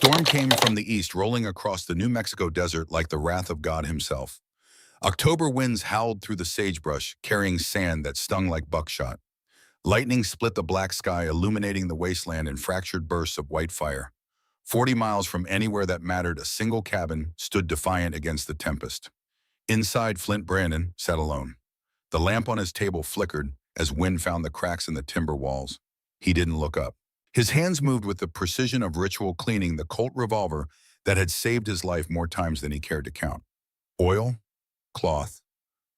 storm came from the east, rolling across the New Mexico desert like the wrath of God himself. October winds howled through the sagebrush, carrying sand that stung like buckshot. Lightning split the black sky, illuminating the wasteland in fractured bursts of white fire. 40 miles from anywhere that mattered, a single cabin stood defiant against the tempest. Inside, Flint Brandon sat alone. The lamp on his table flickered as wind found the cracks in the timber walls. He didn't look up. His hands moved with the precision of ritual, cleaning the Colt revolver that had saved his life more times than he cared to count. Oil, cloth.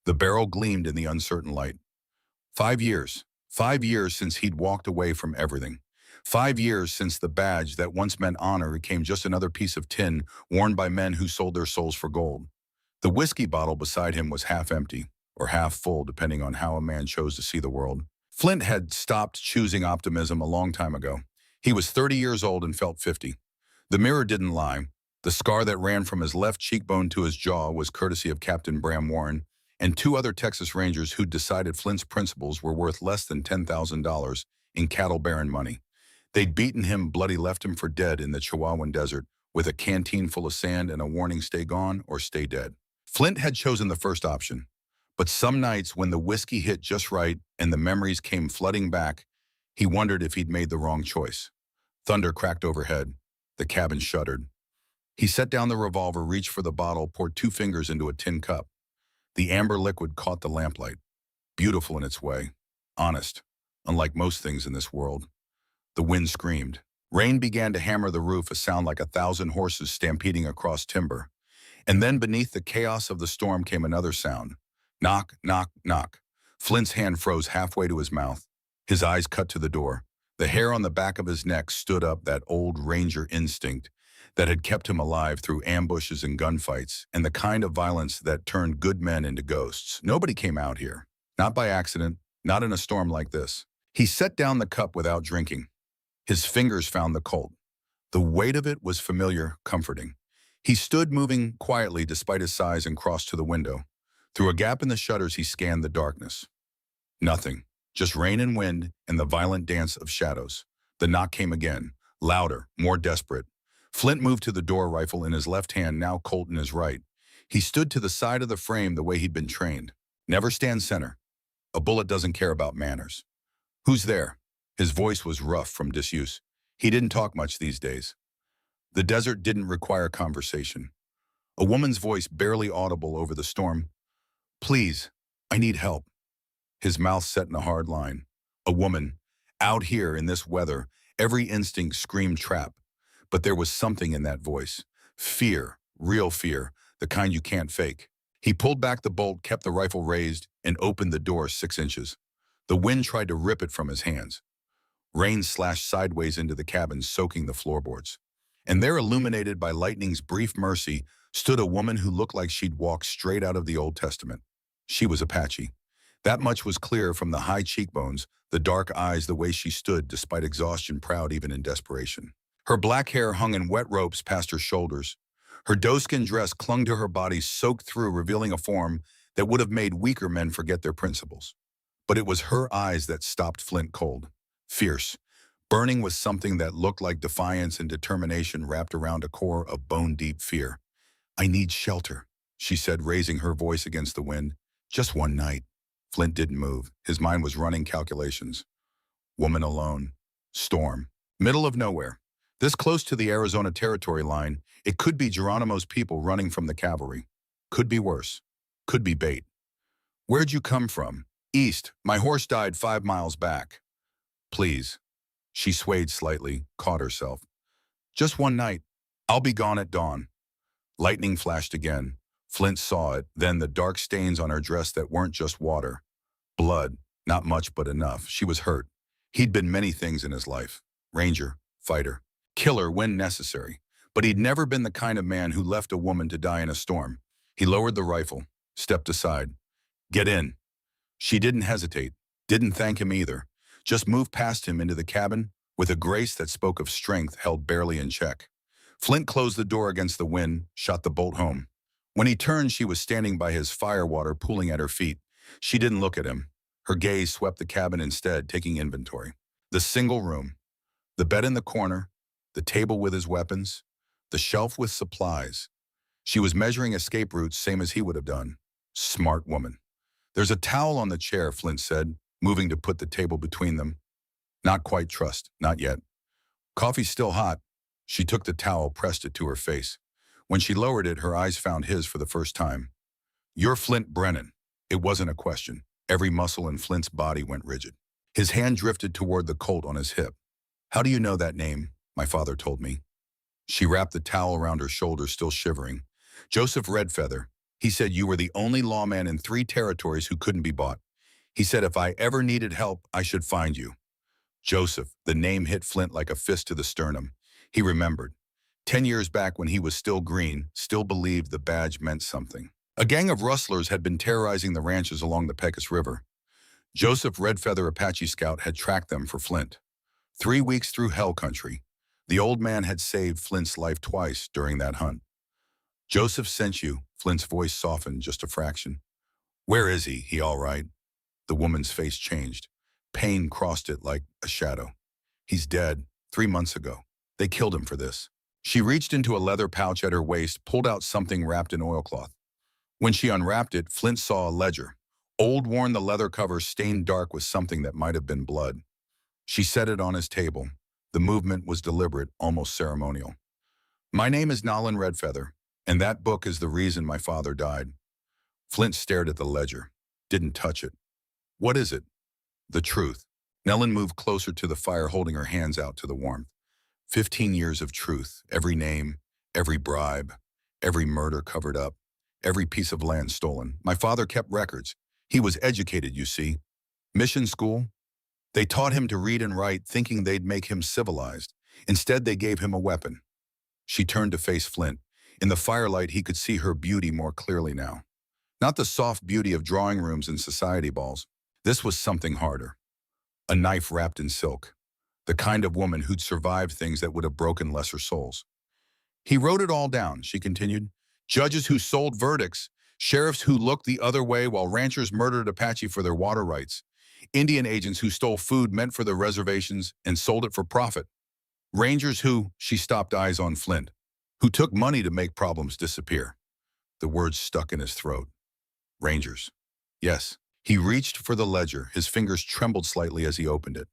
The barrel gleamed in the uncertain light. 5 years. 5 years since he'd walked away from everything. 5 years since the badge that once meant honor became just another piece of tin worn by men who sold their souls for gold. The whiskey bottle beside him was half empty, or half full, depending on how a man chose to see the world. Flint had stopped choosing optimism a long time ago. He was 30 years old and felt 50. The mirror didn't lie. The scar that ran from his left cheekbone to his jaw was courtesy of Captain Bram Warren and two other Texas Rangers who'd decided Flint's principles were worth less than $10,000 in cattle baron money. They'd beaten him bloody, left him for dead in the Chihuahuan desert with a canteen full of sand and a warning, stay gone or stay dead. Flint had chosen the first option. But some nights when the whiskey hit just right and the memories came flooding back, he wondered if he'd made the wrong choice. Thunder cracked overhead. The cabin shuddered. He set down the revolver, reached for the bottle, poured 2 fingers into a tin cup. The amber liquid caught the lamplight. Beautiful in its way. Honest, unlike most things in this world. The wind screamed. Rain began to hammer the roof, a sound like 1,000 horses stampeding across timber. And then beneath the chaos of the storm came another sound. Knock, knock, knock. Flint's hand froze halfway to his mouth. His eyes cut to the door. The hair on the back of his neck stood up, that old ranger instinct that had kept him alive through ambushes and gunfights, and the kind of violence that turned good men into ghosts. Nobody came out here. Not by accident, not in a storm like this. He set down the cup without drinking. His fingers found the Colt. The weight of it was familiar, comforting. He stood moving quietly despite his size and crossed to the window. Through a gap in the shutters, he scanned the darkness. Nothing, just rain and wind and the violent dance of shadows. The knock came again, louder, more desperate. Flint moved to the door, rifle in his left hand, now Colt in his right. He stood to the side of the frame the way he'd been trained. Never stand center. A bullet doesn't care about manners. Who's there? His voice was rough from disuse. He didn't talk much these days. The desert didn't require conversation. A woman's voice, barely audible over the storm. Please, I need help. His mouth set in a hard line. A woman. Out here in this weather, every instinct screamed trap. But there was something in that voice. Fear, real fear, the kind you can't fake. He pulled back the bolt, kept the rifle raised, and opened the door 6 inches. The wind tried to rip it from his hands. Rain slashed sideways into the cabin, soaking the floorboards. And there, illuminated by lightning's brief mercy, stood a woman who looked like she'd walked straight out of the Old Testament. She was Apache. That much was clear from the high cheekbones, the dark eyes, the way she stood despite exhaustion, proud even in desperation. Her black hair hung in wet ropes past her shoulders. Her doeskin dress clung to her body, soaked through, revealing a form that would have made weaker men forget their principles. But it was her eyes that stopped Flint cold. Fierce, burning with something that looked like defiance and determination wrapped around a core of bone-deep fear. I need shelter, she said, raising her voice against the wind. Just one night. Flint didn't move. His mind was running calculations. Woman alone. Storm. Middle of nowhere. This close to the Arizona territory line, it could be Geronimo's people running from the cavalry. Could be worse. Could be bait. Where'd you come from? East. My horse died 5 miles back. Please. She swayed slightly, caught herself. Just one night. I'll be gone at dawn. Lightning flashed again. Flint saw it, then the dark stains on her dress that weren't just water. Blood. Not much, but enough. She was hurt. He'd been many things in his life. Ranger, fighter, killer when necessary. But he'd never been the kind of man who left a woman to die in a storm. He lowered the rifle, stepped aside. Get in. She didn't hesitate, didn't thank him either. Just moved past him into the cabin with a grace that spoke of strength held barely in check. Flint closed the door against the wind, shot the bolt home. When he turned, she was standing by his firewater, pooling at her feet. She didn't look at him. Her gaze swept the cabin instead, taking inventory. The single room, the bed in the corner, the table with his weapons. The shelf with supplies. She was measuring escape routes same as he would have done. Smart woman. There's a towel on the chair, Flint said, moving to put the table between them. Not quite trust, not yet. Coffee's still hot. She took the towel, pressed it to her face. When she lowered it, her eyes found his for the first time. You're Flint Brennan. It wasn't a question. Every muscle in Flint's body went rigid. His hand drifted toward the Colt on his hip. How do you know that name? My father told me. She wrapped the towel around her shoulders, still shivering. Joseph Redfeather. He said you were the only lawman in 3 territories who couldn't be bought. He said if I ever needed help, I should find you. Joseph, the name hit Flint like a fist to the sternum. He remembered. 10 years back when he was still green, still believed the badge meant something. A gang of rustlers had been terrorizing the ranches along the Pecos River. Joseph Redfeather Apache Scout had tracked them for Flint. 3 weeks through hell country. The old man had saved Flint's life twice during that hunt. Joseph sent you. Flint's voice softened just a fraction. Where is he? He all right? The woman's face changed. Pain crossed it like a shadow. He's dead, 3 months ago. They killed him for this. She reached into a leather pouch at her waist, pulled out something wrapped in oilcloth. When she unwrapped it, Flint saw a ledger. Old worn, the leather cover stained dark with something that might have been blood. She set it on his table. The movement was deliberate, almost ceremonial. My name is Nolan Redfeather, and that book is the reason my father died. Flint stared at the ledger, didn't touch it. What is it? The truth. Nellen moved closer to the fire, holding her hands out to the warmth. 15 years of truth, every name, every bribe, every murder covered up, every piece of land stolen. My father kept records. He was educated, you see. Mission school. They taught him to read and write, thinking they'd make him civilized. Instead, they gave him a weapon. She turned to face Flint. In the firelight, he could see her beauty more clearly now. Not the soft beauty of drawing rooms and society balls. This was something harder. A knife wrapped in silk. The kind of woman who'd survived things that would have broken lesser souls. He wrote it all down, she continued. Judges who sold verdicts, sheriffs who looked the other way while ranchers murdered Apache for their water rights, Indian agents who stole food meant for the reservations and sold it for profit, rangers who, she stopped, eyes on Flint, who took money to make problems disappear. The words stuck in his throat. Rangers. Yes. He reached for the ledger. His fingers trembled slightly as he opened it.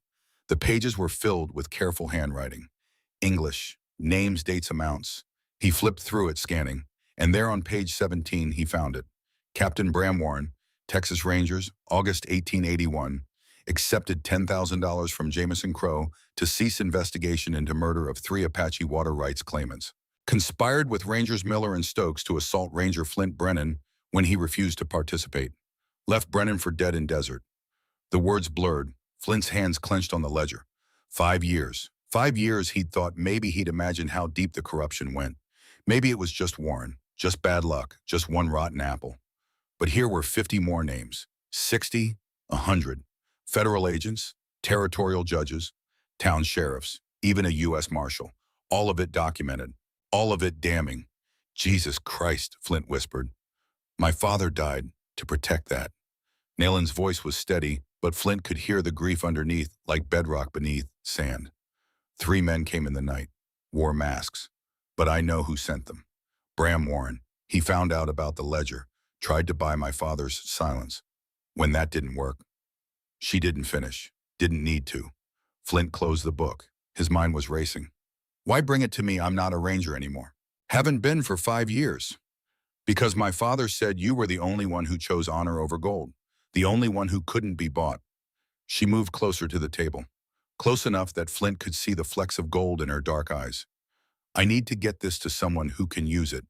The pages were filled with careful handwriting. English, names, dates, amounts. He flipped through it, scanning, and there on page 17 he found it. Captain Bram Warren, Texas Rangers, August 1881, accepted $10,000 from Jameson Crow to cease investigation into murder of 3 Apache water rights claimants. Conspired with Rangers Miller and Stokes to assault Ranger Flint Brennan when he refused to participate. Left Brennan for dead in desert. The words blurred. Flint's hands clenched on the ledger. 5 years. 5 years he'd thought maybe he'd imagined how deep the corruption went. Maybe it was just Warren, just bad luck, just one rotten apple. But here were 50 more names. 60, 100. Federal agents, territorial judges, town sheriffs, even a U.S. Marshal. All of it documented. All of it damning. Jesus Christ, Flint whispered. My father died to protect that. Nalen's voice was steady, but Flint could hear the grief underneath, like bedrock beneath sand. 3 men came in the night, wore masks, but I know who sent them. Bram Warren. He found out about the ledger, tried to buy my father's silence. When that didn't work, she didn't finish, didn't need to. Flint closed the book. His mind was racing. Why bring it to me? I'm not a ranger anymore. Haven't been for 5 years. Because my father said you were the only one who chose honor over gold, the only one who couldn't be bought. She moved closer to the table, close enough that Flint could see the flecks of gold in her dark eyes. I need to get this to someone who can use it,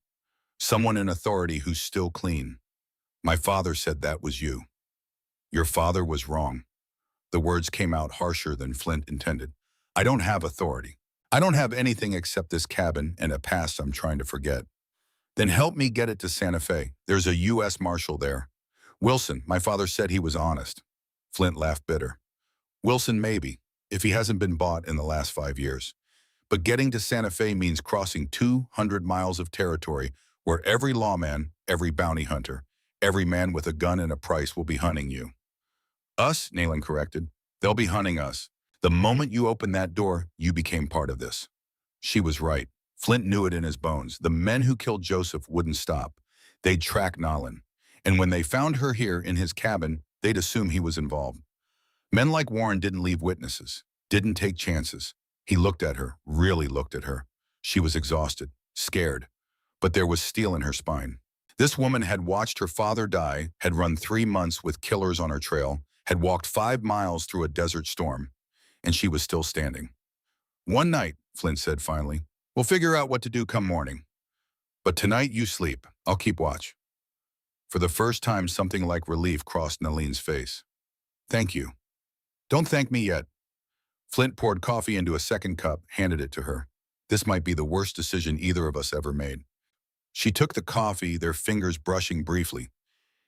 someone in authority who's still clean. My father said that was you. Your father was wrong. The words came out harsher than Flint intended. I don't have authority. I don't have anything except this cabin and a past I'm trying to forget. Then help me get it to Santa Fe. There's a U.S. Marshal there. Wilson, my father said he was honest. Flint laughed bitter. Wilson, maybe, if he hasn't been bought in the last 5 years. But getting to Santa Fe means crossing 200 miles of territory where every lawman, every bounty hunter, every man with a gun and a price will be hunting you. Us, Nalen corrected. They'll be hunting us. The moment you opened that door, you became part of this. She was right. Flint knew it in his bones. The men who killed Joseph wouldn't stop. They'd track Nolan. And when they found her here in his cabin, they'd assume he was involved. Men like Warren didn't leave witnesses, didn't take chances. He looked at her, really looked at her. She was exhausted, scared, but there was steel in her spine. This woman had watched her father die, had run 3 months with killers on her trail, had walked 5 miles through a desert storm, and she was still standing. "One night," Flint said finally. "We'll figure out what to do come morning. But tonight you sleep. I'll keep watch." For the first time, something like relief crossed Naline's face. "Thank you." "Don't thank me yet." Flint poured coffee into a second cup, handed it to her. "This might be the worst decision either of us ever made." She took the coffee, their fingers brushing briefly.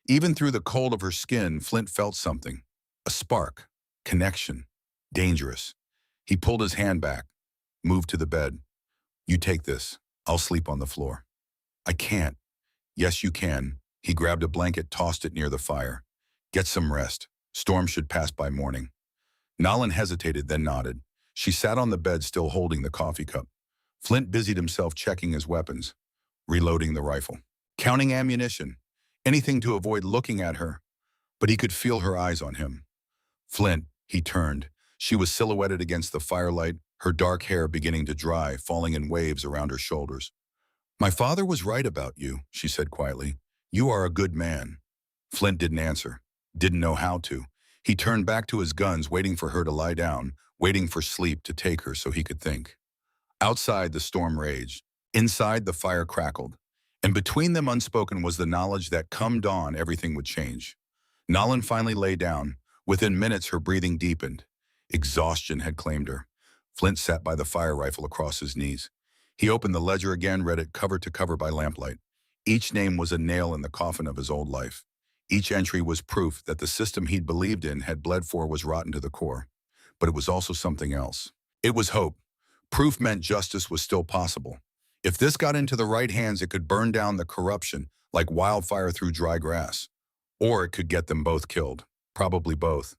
Even through the cold of her skin, Flint felt something. A spark. Connection. Dangerous. He pulled his hand back, moved to the bed. "You take this. I'll sleep on the floor." "I can't." "Yes, you can." He grabbed a blanket, tossed it near the fire. "Get some rest. Storm should pass by morning." Nolan hesitated, then nodded. She sat on the bed, still holding the coffee cup. Flint busied himself checking his weapons, reloading the rifle, counting ammunition, anything to avoid looking at her. But he could feel her eyes on him. "Flint," he turned. She was silhouetted against the firelight, her dark hair beginning to dry, falling in waves around her shoulders. "My father was right about you," she said quietly. "You are a good man." Flint didn't answer, didn't know how to. He turned back to his guns, waiting for her to lie down, waiting for sleep to take her so he could think. Outside, the storm raged. Inside, the fire crackled. And between them, unspoken, was the knowledge that come dawn, everything would change. Nolan finally lay down. Within minutes, her breathing deepened. Exhaustion had claimed her. Flint sat by the fire rifle across his knees. He opened the ledger again, read it cover to cover by lamplight. Each name was a nail in the coffin of his old life. Each entry was proof that the system he'd believed in, had bled for, was rotten to the core. But it was also something else. It was hope. Proof meant justice was still possible. If this got into the right hands, it could burn down the corruption like wildfire through dry grass. Or it could get them both killed. Probably both.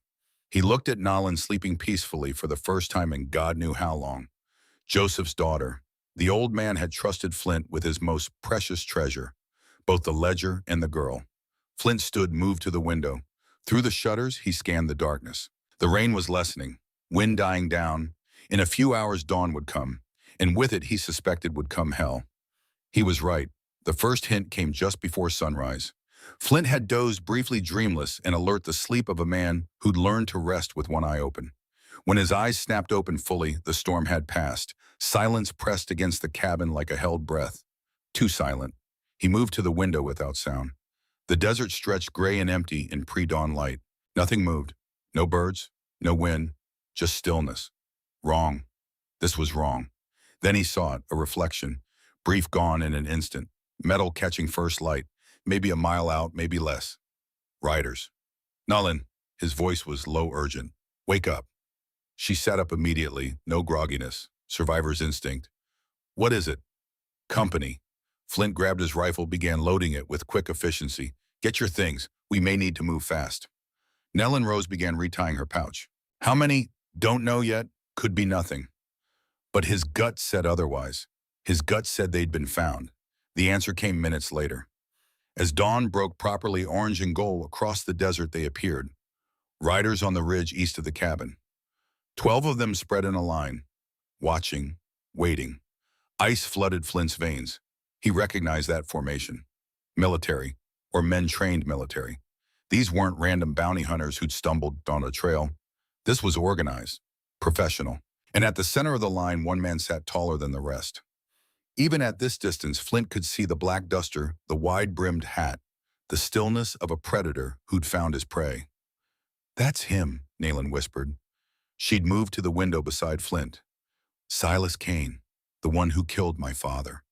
He looked at Nolan sleeping peacefully for the first time in God knew how long. Joseph's daughter. The old man had trusted Flint with his most precious treasure, both the ledger and the girl. Flint stood, moved to the window. Through the shutters, he scanned the darkness. The rain was lessening, wind dying down. In a few hours, dawn would come, and with it, he suspected, would come hell. He was right. The first hint came just before sunrise. Flint had dozed briefly, dreamless and alert, the sleep of a man who'd learned to rest with one eye open. When his eyes snapped open fully, the storm had passed. Silence pressed against the cabin like a held breath. Too silent. He moved to the window without sound. The desert stretched gray and empty in pre-dawn light. Nothing moved. No birds, no wind, just stillness. Wrong. This was wrong. Then he saw it, a reflection, brief, gone in an instant. Metal catching first light, maybe a mile out, maybe less. Riders. "Nolan," his voice was low, urgent. "Wake up." She sat up immediately, no grogginess, survivor's instinct. "What is it?" "Company." Flint grabbed his rifle, began loading it with quick efficiency. "Get your things. We may need to move fast." Nellen Rose began retying her pouch. "How many? Don't know yet. Could be nothing." But his gut said otherwise. His gut said they'd been found. The answer came minutes later. As dawn broke properly, orange and gold, across the desert they appeared. Riders on the ridge east of the cabin. 12 of them spread in a line, watching, waiting. Ice flooded Flint's veins. He recognized that formation. Military, or men trained military. These weren't random bounty hunters who'd stumbled on a trail. This was organized, professional. And at the center of the line, one man sat taller than the rest. Even at this distance, Flint could see the black duster, the wide-brimmed hat, the stillness of a predator who'd found his prey. "That's him," Nayland whispered. She'd moved to the window beside Flint. "Silas Kane, the one who killed my father."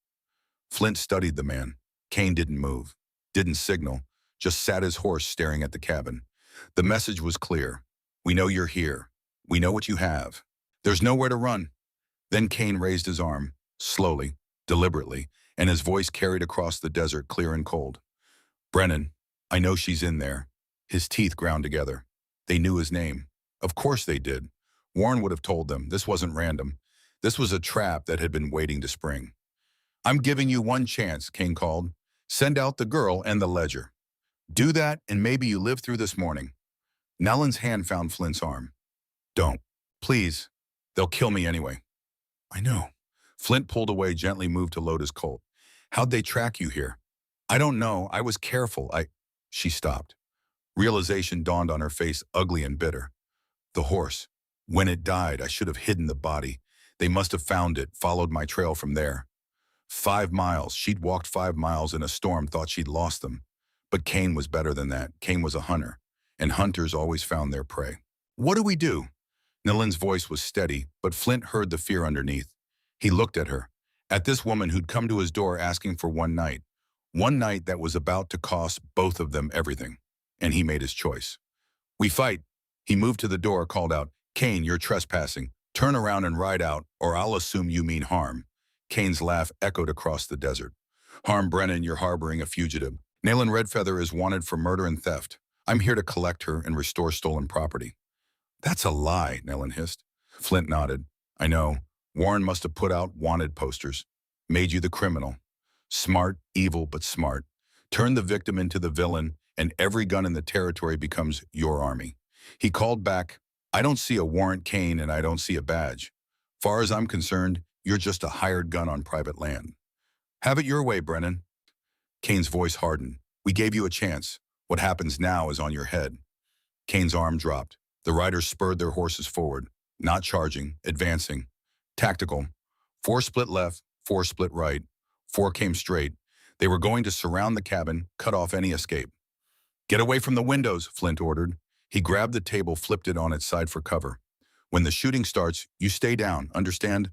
Flint studied the man. Kane didn't move, didn't signal, just sat his horse staring at the cabin. The message was clear. "We know you're here. We know what you have. There's nowhere to run." Then Kane raised his arm, slowly, deliberately, and his voice carried across the desert, clear and cold. "Brennan, I know she's in there." His teeth ground together. They knew his name. Of course they did. Warren would have told them. This wasn't random. This was a trap that had been waiting to spring. I'm giving you one chance, Kane called. Send out the girl and the ledger. Do that, and maybe you live through this morning. Nellen's hand found Flint's arm. Don't. Please. They'll kill me anyway. I know. Flint pulled away, gently moved to load his Colt. How'd they track you here? I don't know. I was careful. She stopped. Realization dawned on her face, ugly and bitter. The horse. When it died, I should have hidden the body. They must have found it, followed my trail from there. 5 miles. She'd walked 5 miles in a storm, thought she'd lost them. But Kane was better than that. Kane was a hunter, and hunters always found their prey. What do we do? Nillen's voice was steady, but Flint heard the fear underneath. He looked at her, at this woman who'd come to his door asking for one night that was about to cost both of them everything. And he made his choice. We fight. He moved to the door, called out, Kane, you're trespassing. Turn around and ride out, or I'll assume you mean harm. Kane's laugh echoed across the desert. Harm Brennan, you're harboring a fugitive. Nayland Redfeather is wanted for murder and theft. I'm here to collect her and restore stolen property. That's a lie, Nayland hissed. Flint nodded. I know. Warren must have put out wanted posters. Made you the criminal. Smart, evil, but smart. Turn the victim into the villain, and every gun in the territory becomes your army. He called back, I don't see a warrant, Kane, and I don't see a badge. Far as I'm concerned, you're just a hired gun on private land. Have it your way, Brennan. Kane's voice hardened. We gave you a chance. What happens now is on your head. Kane's arm dropped. The riders spurred their horses forward, not charging, advancing. Tactical. 4 split left, 4 split right. 4 came straight. They were going to surround the cabin, cut off any escape. Get away from the windows, Flint ordered. He grabbed the table, flipped it on its side for cover. When the shooting starts, you stay down, understand?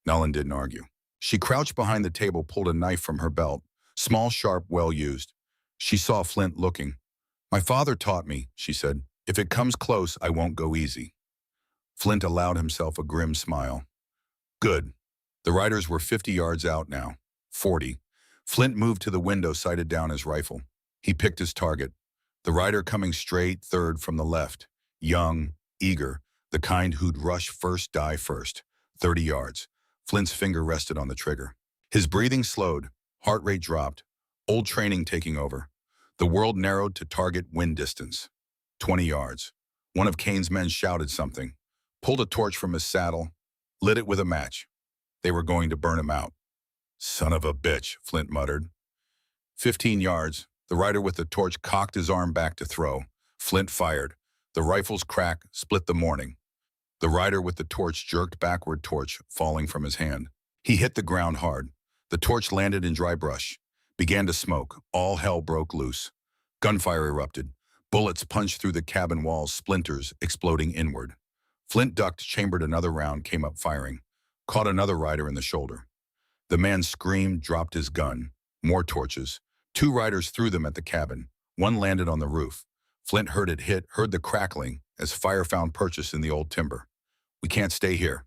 Nellen didn't argue. She crouched behind the table, pulled a knife from her belt. Small, sharp, well used. She saw Flint looking. My father taught me, she said. If it comes close, I won't go easy. Flint allowed himself a grim smile. Good. The riders were 50 yards out now. 40. Flint moved to the window, sighted down his rifle. He picked his target. The rider coming straight, third from the left. Young, eager, the kind who'd rush first, die first. 30 yards. Flint's finger rested on the trigger. His breathing slowed. Heart rate dropped. Old training taking over. The world narrowed to target wind distance. 20 yards. One of Kane's men shouted something. Pulled a torch from his saddle. Lit it with a match. They were going to burn him out. Son of a bitch, Flint muttered. 15 yards. The rider with the torch cocked his arm back to throw. Flint fired. The rifle's crack split the morning. The rider with the torch jerked backward, torch falling from his hand. He hit the ground hard. The torch landed in dry brush. Began to smoke. All hell broke loose. Gunfire erupted. Bullets punched through the cabin walls, splinters exploding inward. Flint ducked, chambered another round, came up firing. Caught another rider in the shoulder. The man screamed, dropped his gun. More torches. 2 riders threw them at the cabin. One landed on the roof. Flint heard it hit, heard the crackling as fire found purchase in the old timber. We can't stay here.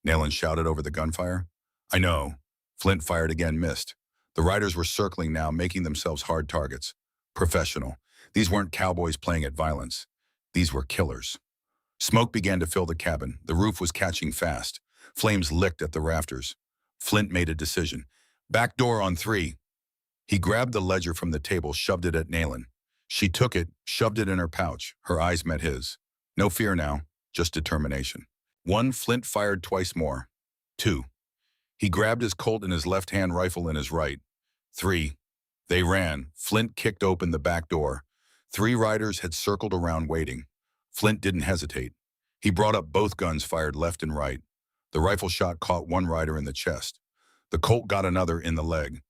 Nayland shouted over the gunfire. I know. Flint fired again, missed. The riders were circling now, making themselves hard targets. Professional. These weren't cowboys playing at violence. These were killers. Smoke began to fill the cabin. The roof was catching fast. Flames licked at the rafters. Flint made a decision. Back door on 3. He grabbed the ledger from the table, shoved it at Nayland. She took it, shoved it in her pouch. Her eyes met his. No fear now, just determination. 1, Flint fired twice more. 2. He grabbed his Colt in his left-hand, rifle in his right. 3. They ran. Flint kicked open the back door. 3 riders had circled around waiting. Flint didn't hesitate. He brought up both guns, fired left and right. The rifle shot caught one rider in the chest. The Colt got another in the leg.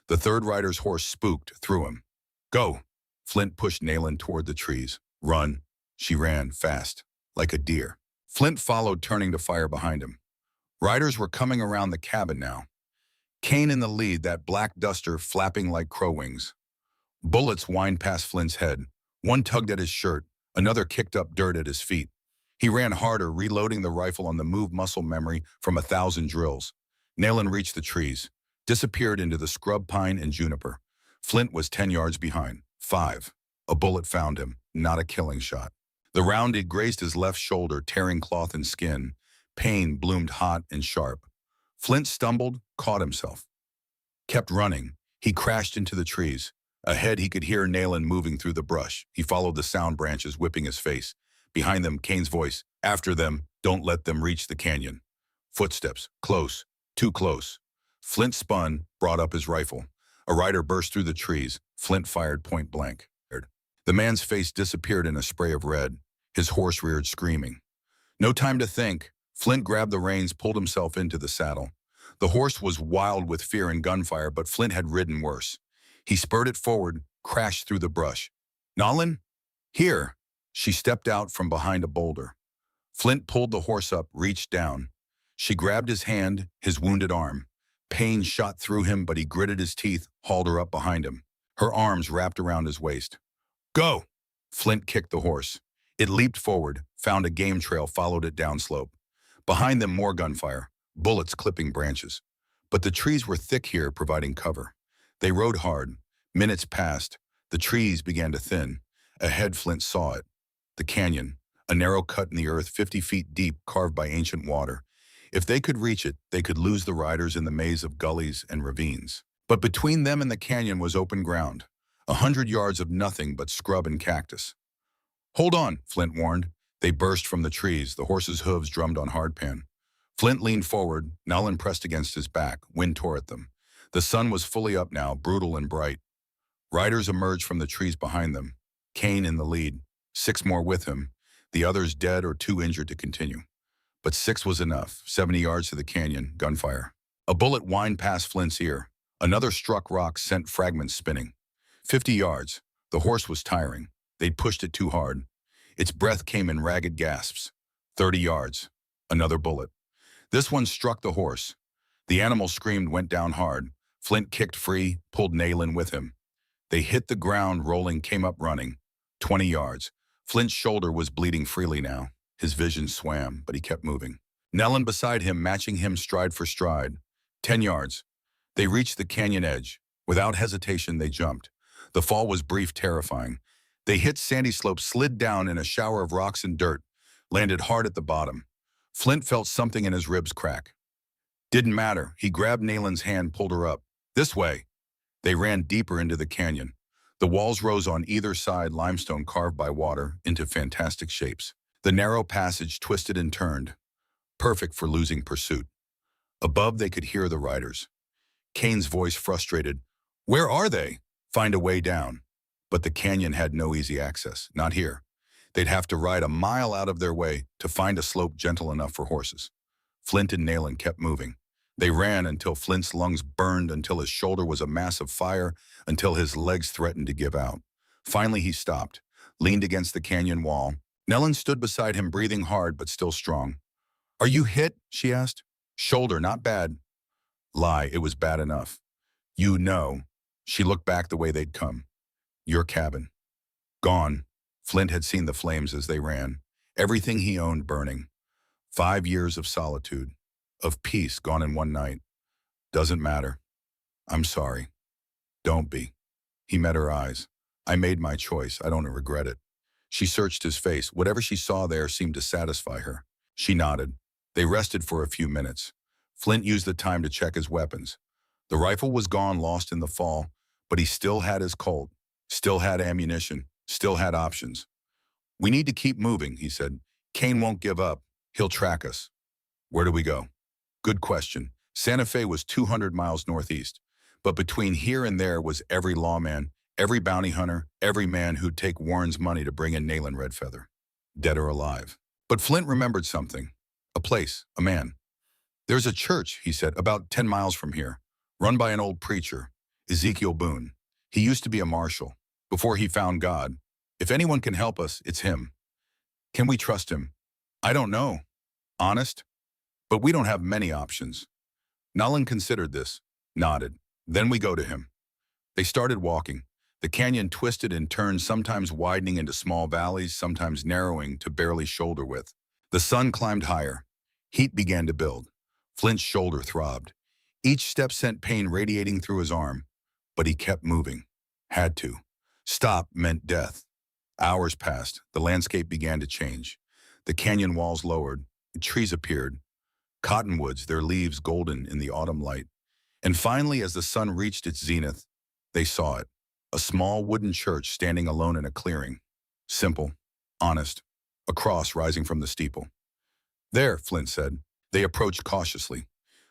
The third rider's horse spooked through him. Go! Flint pushed Nayland toward the trees. Run. She ran, fast, like a deer. Flint followed, turning to fire behind him. Riders were coming around the cabin now. Kane in the lead, that black duster flapping like crow wings. Bullets whined past Flint's head. One tugged at his shirt, another kicked up dirt at his feet. He ran harder, reloading the rifle on the move muscle memory from 1,000 drills. Nayland reached the trees, disappeared into the scrub pine and juniper. Flint was 10 yards behind. 5. A bullet found him, not a killing shot. The round had grazed his left shoulder, tearing cloth and skin. Pain bloomed hot and sharp. Flint stumbled, caught himself. kept running. He crashed into the trees. Ahead, he could hear Nayland moving through the brush. He followed the sound branches whipping his face. Behind them, Kane's voice. After them, don't let them reach the canyon. Footsteps. Close. Too close. Flint spun, brought up his rifle. A rider burst through the trees. Flint fired point blank. The man's face disappeared in a spray of red. His horse reared, screaming. No time to think. Flint grabbed the reins, pulled himself into the saddle. The horse was wild with fear and gunfire, but Flint had ridden worse. He spurred it forward, crashed through the brush. Nolan? Here. She stepped out from behind a boulder. Flint pulled the horse up, reached down. She grabbed his hand, his wounded arm. Pain shot through him, but he gritted his teeth, hauled her up behind him. Her arms wrapped around his waist. Go! Flint kicked the horse. It leaped forward, found a game trail, followed it downslope. Behind them, more gunfire, bullets clipping branches. But the trees were thick here, providing cover. They rode hard. Minutes passed. The trees began to thin. Ahead, Flint saw it. The canyon, a narrow cut in the earth 50 feet deep, carved by ancient water. If they could reach it, they could lose the riders in the maze of gullies and ravines. But between them and the canyon was open ground, 100 yards of nothing but scrub and cactus. Hold on, Flint warned. They burst from the trees. The horse's hooves drummed on hardpan. Flint leaned forward. Nolan pressed against his back. Wind tore at them. The sun was fully up now, brutal and bright. Riders emerged from the trees behind them. Kane in the lead. 6 more with him. The others dead or too injured to continue. But 6 was enough. 70 yards to the canyon. Gunfire. A bullet whined past Flint's ear. Another struck rocks, sent fragments spinning. 50 yards. The horse was tiring. They'd pushed it too hard. Its breath came in ragged gasps. 30 yards. Another bullet. This one struck the horse. The animal screamed, went down hard. Flint kicked free, pulled Nayland with him. They hit the ground, rolling, came up running. 20 yards. Flint's shoulder was bleeding freely now. His vision swam, but he kept moving. Nayland beside him, matching him stride for stride. 10 yards. They reached the canyon edge. Without hesitation, they jumped. The fall was brief, terrifying. They hit sandy slopes, slid down in a shower of rocks and dirt, landed hard at the bottom. Flint felt something in his ribs crack. Didn't matter. He grabbed Nayland's hand, pulled her up. This way. They ran deeper into the canyon. The walls rose on either side, limestone carved by water, into fantastic shapes. The narrow passage twisted and turned, perfect for losing pursuit. Above, they could hear the riders. Kane's voice frustrated. Where are they? Find a way down. But the canyon had no easy access, not here. They'd have to ride a mile out of their way to find a slope gentle enough for horses. Flint and Nayland kept moving. They ran until Flint's lungs burned, until his shoulder was a mass of fire, until his legs threatened to give out. Finally, he stopped, leaned against the canyon wall. Nayland stood beside him, breathing hard but still strong. Are you hit? She asked. Shoulder, not bad. Lie, it was bad enough. You know. She looked back the way they'd come. Your cabin. Gone. Flint had seen the flames as they ran. Everything he owned burning. 5 years of solitude. Of peace gone in one night. Doesn't matter. I'm sorry. Don't be. He met her eyes. I made my choice. I don't regret it. She searched his face. Whatever she saw there seemed to satisfy her. She nodded. They rested for a few minutes. Flint used the time to check his weapons. The rifle was gone, lost in the fall, but he still had his Colt, still had ammunition, still had options. We need to keep moving, he said. Kane won't give up. He'll track us. Where do we go? Good question. Santa Fe was 200 miles northeast, but between here and there was every lawman, every bounty hunter, every man who'd take Warren's money to bring in Nayland Redfeather, dead or alive. But Flint remembered something. A place, a man. There's a church, he said, about 10 miles from here, run by an old preacher, Ezekiel Boone. He used to be a marshal, before he found God. If anyone can help us, it's him. Can we trust him? I don't know. Honest? But we don't have many options. Nolan considered this, nodded. Then we go to him. They started walking. The canyon twisted and turned, sometimes widening into small valleys, sometimes narrowing to barely shoulder width. The sun climbed higher. Heat began to build. Flint's shoulder throbbed. Each step sent pain radiating through his arm, but he kept moving. Had to. Stop meant death. Hours passed. The landscape began to change. The canyon walls lowered. Trees appeared. Cottonwoods, their leaves golden in the autumn light. And finally, as the sun reached its zenith, they saw it. A small wooden church standing alone in a clearing. Simple, honest, a cross rising from the steeple. There, Flint said. They approached cautiously.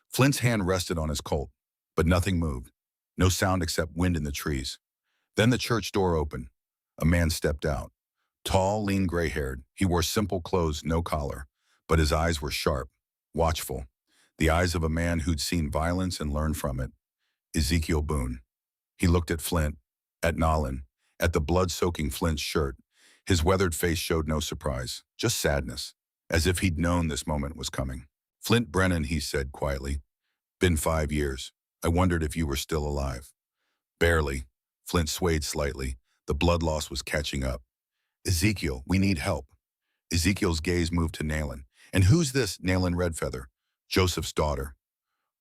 Flint's hand rested on his Colt, but nothing moved. No sound except wind in the trees. Then the church door opened. A man stepped out. Tall, lean, gray-haired. He wore simple clothes, no collar. But his eyes were sharp, watchful. The eyes of a man who'd seen violence and learned from it. Ezekiel Boone. He looked at Flint, at Nolan, at the blood-soaking Flint's shirt. His weathered face showed no surprise, just sadness, as if he'd known this moment was coming. Flint Brennan, he said quietly. Been 5 years. I wondered if you were still alive. Barely. Flint swayed slightly. The blood loss was catching up. Ezekiel, we need help. Ezekiel's gaze moved to Nayland. And who's this Nayland Redfeather? Joseph's daughter.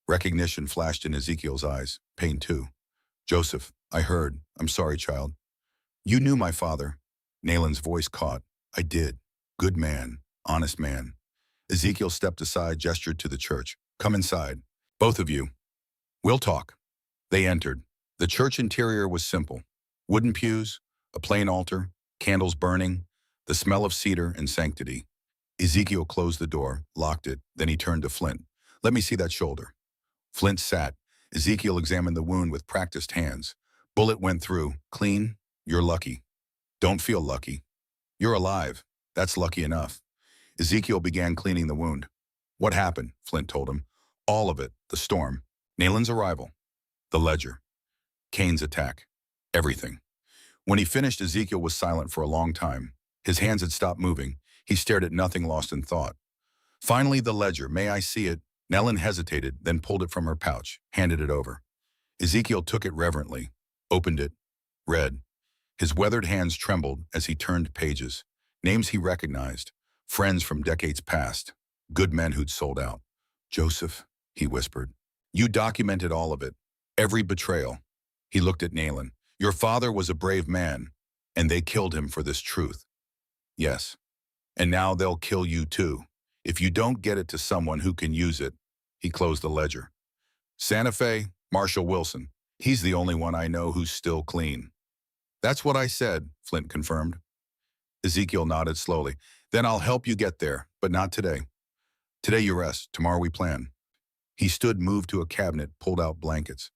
Recognition flashed in Ezekiel's eyes. Pain too. Joseph, I heard. I'm sorry, child. You knew my father. Nayland's voice caught. I did. Good man. Honest man. Ezekiel stepped aside, gestured to the church. Come inside. Both of you. We'll talk. They entered. The church interior was simple. Wooden pews, a plain altar, candles burning, the smell of cedar and sanctity. Ezekiel closed the door, locked it, then he turned to Flint. Let me see that shoulder. Flint sat. Ezekiel examined the wound with practiced hands. Bullet went through. Clean. You're lucky. Don't feel lucky. You're alive. That's lucky enough. Ezekiel began cleaning the wound. What happened? Flint told him. All of it. The storm. Nayland's arrival. The ledger. Cain's attack. Everything. When he finished, Ezekiel was silent for a long time. His hands had stopped moving. He stared at nothing, lost in thought. Finally, the ledger. May I see it? Nayland hesitated, then pulled it from her pouch, handed it over. Ezekiel took it reverently, opened it, read. His weathered hands trembled as he turned pages. Names he recognized, friends from decades past, good men who'd sold out. Joseph, he whispered. You documented all of it, every betrayal. He looked at Nayland. Your father was a brave man, and they killed him for this truth. Yes, and now they'll kill you too. If you don't get it to someone who can use it. He closed the ledger. Santa Fe, Marshall Wilson. He's the only one I know who's still clean. That's what I said, Flint confirmed. Ezekiel nodded slowly. Then I'll help you get there, but not today. Today you rest, tomorrow we plan. He stood, moved to a cabinet, pulled out blankets.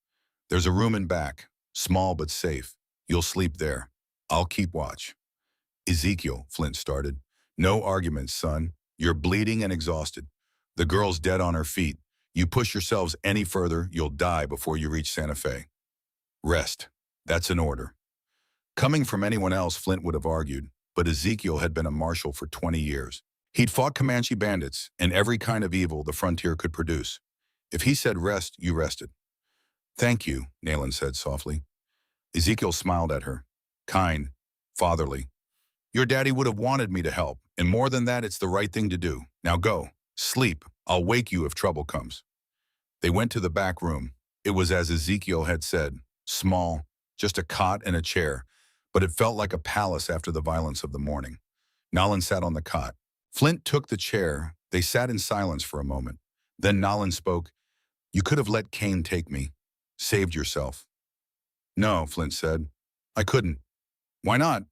There's a room in back, small but safe. You'll sleep there. I'll keep watch. Ezekiel, Flint started. No arguments, son. You're bleeding and exhausted. The girl's dead on her feet. You push yourselves any further, you'll die before you reach Santa Fe. Rest. That's an order. Coming from anyone else, Flint would have argued, but Ezekiel had been a marshal for 20 years. He'd fought Comanche bandits and every kind of evil the frontier could produce. If he said rest, you rested. Thank you, Nayland said softly. Ezekiel smiled at her. Kind, fatherly. Your daddy would have wanted me to help, and more than that, it's the right thing to do. Now go. Sleep. I'll wake you if trouble comes. They went to the back room. It was as Ezekiel had said, small, just a cot and a chair, but it felt like a palace after the violence of the morning. Nolan sat on the cot. Flint took the chair. They sat in silence for a moment. Then Nolan spoke. You could have let Cain take me. Saved yourself. No, Flint said. I couldn't. Why not?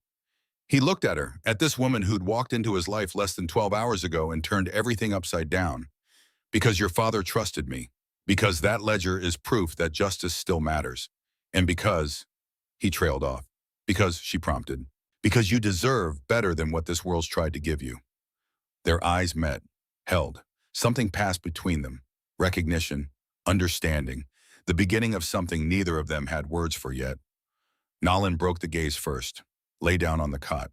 He looked at her, at this woman who'd walked into his life less than 12 hours ago and turned everything upside down. Because your father trusted me. Because that ledger is proof that justice still matters. And because, he trailed off. Because, she prompted. Because you deserve better than what this world's tried to give you. Their eyes met, held. Something passed between them. Recognition, understanding. The beginning of something neither of them had words for yet. Nolan broke the gaze first. Lay down on the cot.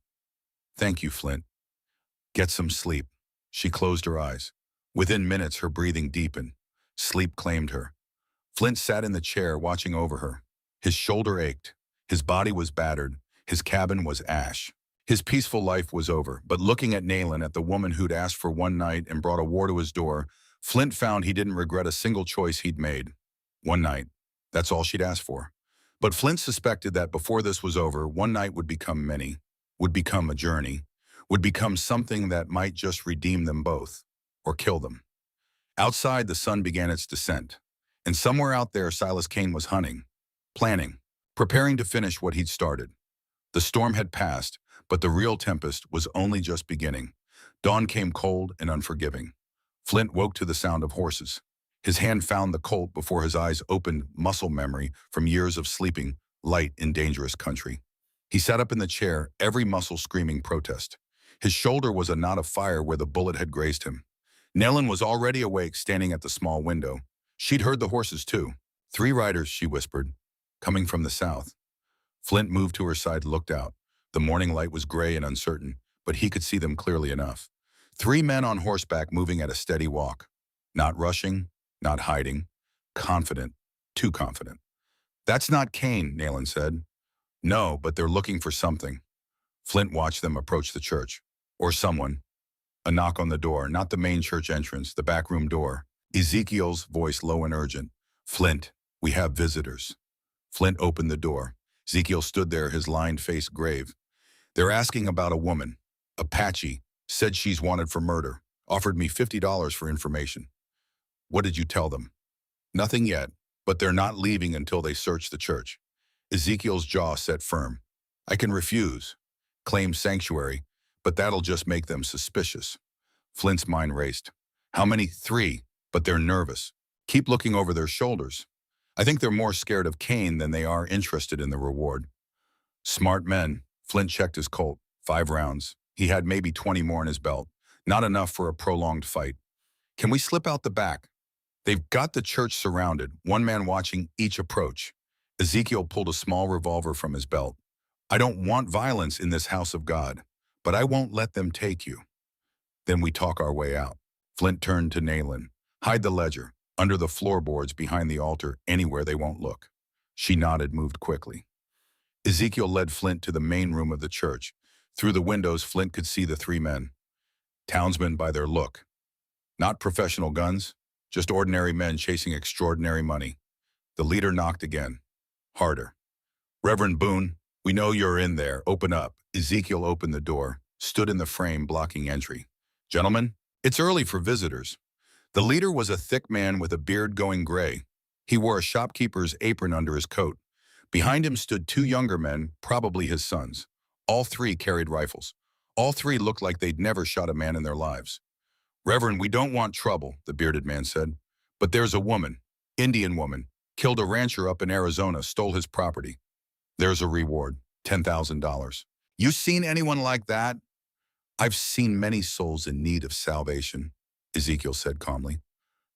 Thank you, Flint. Get some sleep. She closed her eyes. Within minutes, her breathing deepened. Sleep claimed her. Flint sat in the chair, watching over her. His shoulder ached. His body was battered. His cabin was ash. His peaceful life was over, but looking at Nayland, at the woman who'd asked for one night and brought a war to his door, Flint found he didn't regret a single choice he'd made. One night. That's all she'd asked for. But Flint suspected that before this was over, one night would become many, would become a journey, would become something that might just redeem them both, or kill them. Outside, the sun began its descent. And somewhere out there, Silas Kane was hunting, planning, preparing to finish what he'd started. The storm had passed, but the real tempest was only just beginning. Dawn came cold and unforgiving. Flint woke to the sound of horses. His hand found the Colt before his eyes opened muscle memory from years of sleeping light in dangerous country. He sat up in the chair, every muscle screaming protest. His shoulder was a knot of fire where the bullet had grazed him. Nellen was already awake, standing at the small window. She'd heard the horses too. 3 riders, she whispered, coming from the south. Flint moved to her side, looked out. The morning light was gray and uncertain, but he could see them clearly enough. 3 men on horseback moving at a steady walk. Not rushing, not hiding. Confident, too confident. That's not Kane, Nalen said. No, but they're looking for something. Flint watched them approach the church. Or someone. A knock on the door, not the main church entrance, the back room door. Ezekiel's voice low and urgent. Flint, we have visitors. Flint opened the door. Ezekiel stood there, his lined face grave. They're asking about a woman. Apache. Said she's wanted for murder. Offered me $50 for information. What did you tell them? Nothing yet, but they're not leaving until they search the church. Ezekiel's jaw set firm. I can refuse. Claim sanctuary, but that'll just make them suspicious. Flint's mind raced. How many? 3, but they're nervous. Keep looking over their shoulders. I think they're more scared of Kane than they are interested in the reward. Smart men. Flint checked his Colt. 5 rounds. He had maybe 20 more in his belt. Not enough for a prolonged fight. Can we slip out the back? They've got the church surrounded, 1 man watching each approach. Ezekiel pulled a small revolver from his belt. I don't want violence in this house of God, but I won't let them take you. Then we talk our way out. Flint turned to Nalen. Hide the ledger, under the floorboards behind the altar, anywhere they won't look. She nodded, moved quickly. Ezekiel led Flint to the main room of the church. Through the windows, Flint could see the 3 men. Townsmen by their look. Not professional guns, just ordinary men chasing extraordinary money. The leader knocked again. Harder. Reverend Boone, we know you're in there. Open up. Ezekiel opened the door, stood in the frame blocking entry. Gentlemen, it's early for visitors. The leader was a thick man with a beard going gray. He wore a shopkeeper's apron under his coat. Behind him stood 2 younger men, probably his sons. All 3 carried rifles. All 3 looked like they'd never shot a man in their lives. Reverend, we don't want trouble, the bearded man said. But there's a woman, Indian woman, killed a rancher up in Arizona, stole his property. There's a reward, $10,000. You seen anyone like that? I've seen many souls in need of salvation, Ezekiel said calmly.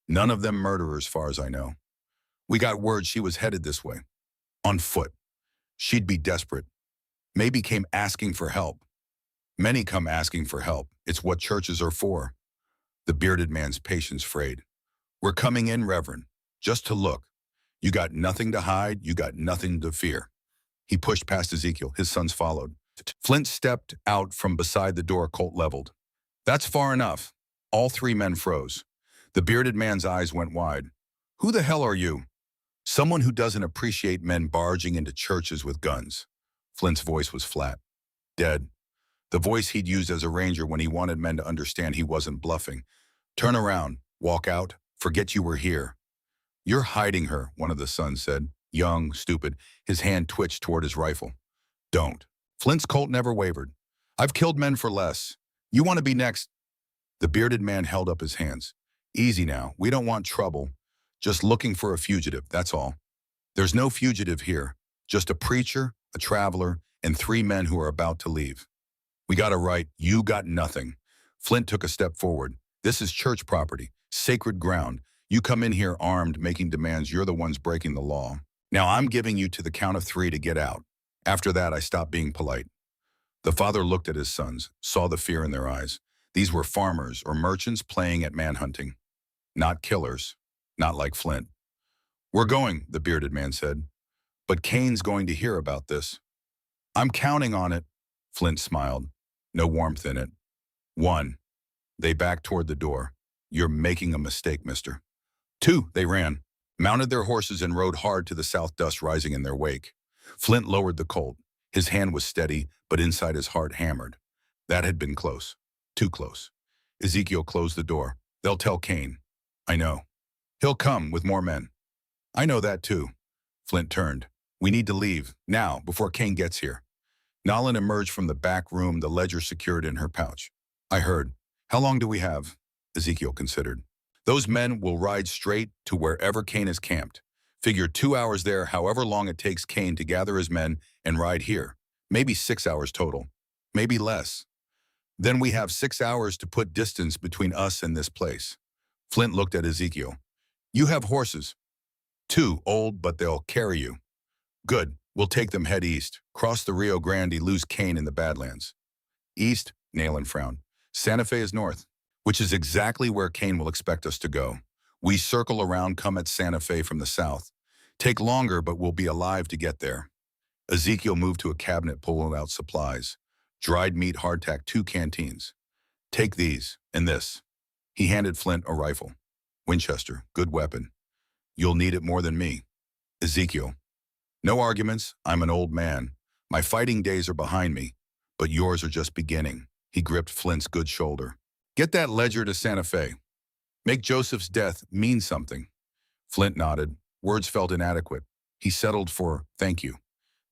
None of them murderers, far as I know. We got word she was headed this way. On foot. She'd be desperate. Maybe came asking for help. Many come asking for help. It's what churches are for. The bearded man's patience frayed. We're coming in, Reverend, just to look. You got nothing to hide. You got nothing to fear. He pushed past Ezekiel. His sons followed. Flint stepped out from beside the door, Colt leveled. That's far enough. All 3 men froze. The bearded man's eyes went wide. Who the hell are you? Someone who doesn't appreciate men barging into churches with guns. Flint's voice was flat. Dead. The voice he'd used as a ranger when he wanted men to understand he wasn't bluffing. Turn around. Walk out. Forget you were here. You're hiding her, one of the sons said. Young, stupid. His hand twitched toward his rifle. Don't. Flint's Colt never wavered. I've killed men for less. You want to be next? The bearded man held up his hands. Easy now. We don't want trouble. Just looking for a fugitive, that's all. There's no fugitive here. Just a preacher, a traveler, and 3 men who are about to leave. We got it right. You got nothing. Flint took a step forward. This is church property, sacred ground. You come in here armed, making demands. You're the ones breaking the law. Now I'm giving you to the count of 3 to get out. After that, I stop being polite. The father looked at his sons, saw the fear in their eyes. These were farmers or merchants playing at manhunting. Not killers. Not like Flint. We're going, the bearded man said. But Kane's going to hear about this. I'm counting on it. Flint smiled. No warmth in it. 1. They backed toward the door. You're making a mistake, mister. 2. They ran, mounted their horses and rode hard to the south, dust rising in their wake. Flint lowered the Colt. His hand was steady, but inside his heart hammered. That had been close. Too close. Ezekiel closed the door. They'll tell Kane. I know. He'll come with more men. I know that too. Flint turned. We need to leave, now, before Kane gets here. Nolan emerged from the back room, the ledger secured in her pouch. I heard. How long do we have? Ezekiel considered. Those men will ride straight to wherever Kane is camped. Figure 2 hours there, however long it takes Kane to gather his men and ride here. Maybe 6 hours total. Maybe less. Then we have 6 hours to put distance between us and this place. Flint looked at Ezekiel. You have horses. 2, old, but they'll carry you. Good. We'll take them head east, cross the Rio Grande, lose Kane in the Badlands. East? Nayland frowned. Santa Fe is north, which is exactly where Kane will expect us to go. We circle around, come at Santa Fe from the south. Take longer, but we'll be alive to get there. Ezekiel moved to a cabinet, pulling out supplies. Dried meat, hardtack, 2 canteens. Take these, and this. He handed Flint a rifle. Winchester, good weapon. You'll need it more than me. Ezekiel. No arguments, I'm an old man. My fighting days are behind me, but yours are just beginning. He gripped Flint's good shoulder. Get that ledger to Santa Fe. Make Joseph's death mean something. Flint nodded. Words felt inadequate. He settled for thank you.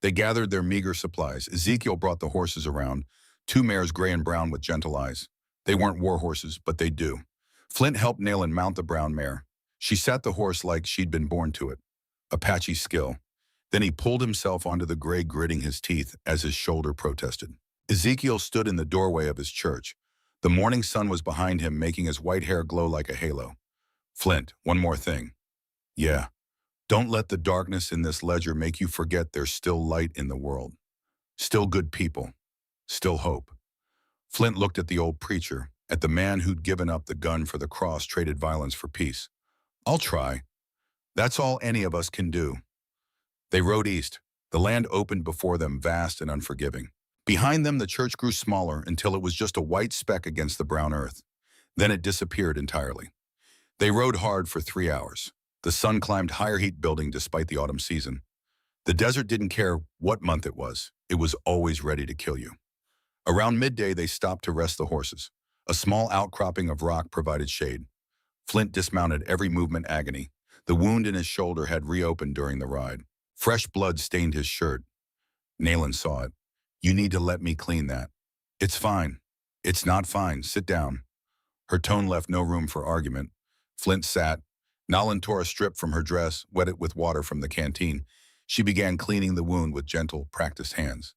They gathered their meager supplies. Ezekiel brought the horses around, 2 mares gray and brown with gentle eyes. They weren't war horses, but they do. Flint helped Nayland mount the brown mare. She sat the horse like she'd been born to it. Apache skill. Then he pulled himself onto the gray, gritting his teeth as his shoulder protested. Ezekiel stood in the doorway of his church. The morning sun was behind him, making his white hair glow like a halo. Flint, one more thing. Yeah. Don't let the darkness in this ledger make you forget there's still light in the world. Still good people. Still hope. Flint looked at the old preacher, at the man who'd given up the gun for the cross, traded violence for peace. I'll try. That's all any of us can do. They rode east. The land opened before them, vast and unforgiving. Behind them, the church grew smaller until it was just a white speck against the brown earth. Then it disappeared entirely. They rode hard for 3 hours. The sun climbed higher, heat building despite the autumn season. The desert didn't care what month it was always ready to kill you. Around midday, they stopped to rest the horses. A small outcropping of rock provided shade. Flint dismounted, every movement agony. The wound in his shoulder had reopened during the ride. Fresh blood stained his shirt. Nayland saw it. You need to let me clean that. It's fine. It's not fine. Sit down. Her tone left no room for argument. Flint sat. Nayland tore a strip from her dress, wet it with water from the canteen. She began cleaning the wound with gentle, practiced hands.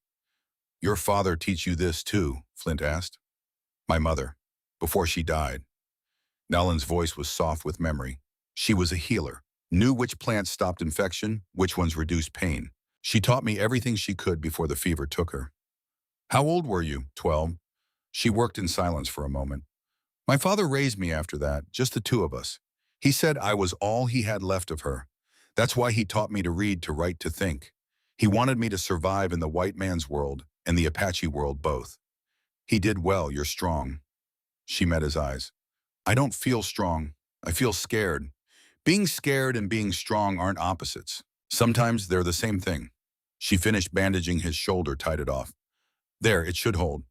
Your father teach you this too? Flint asked. My mother, before she died. Nayland's voice was soft with memory. She was a healer. Knew which plants stopped infection, which ones reduced pain. She taught me everything she could before the fever took her. How old were you? 12. She worked in silence for a moment. My father raised me after that, just the 2 of us. He said I was all he had left of her. That's why he taught me to read, to write, to think. He wanted me to survive in the white man's world and the Apache world both. He did well. You're strong. She met his eyes. I don't feel strong. I feel scared. Being scared and being strong aren't opposites. Sometimes they're the same thing. She finished bandaging his shoulder, tied it off. There, it should hold.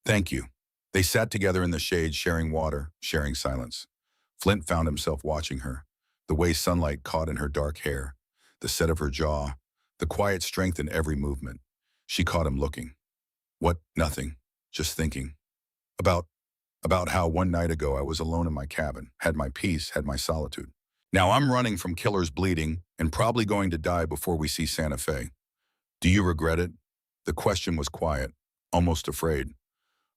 Thank you. They sat together in the shade, sharing water, sharing silence. Flint found himself watching her, the way sunlight caught in her dark hair, the set of her jaw, the quiet strength in every movement. She caught him looking. What? Nothing. Just thinking. About how one night ago I was alone in my cabin, had my peace, had my solitude. Now I'm running from killers, bleeding, and probably going to die before we see Santa Fe. Do you regret it? The question was quiet, almost afraid.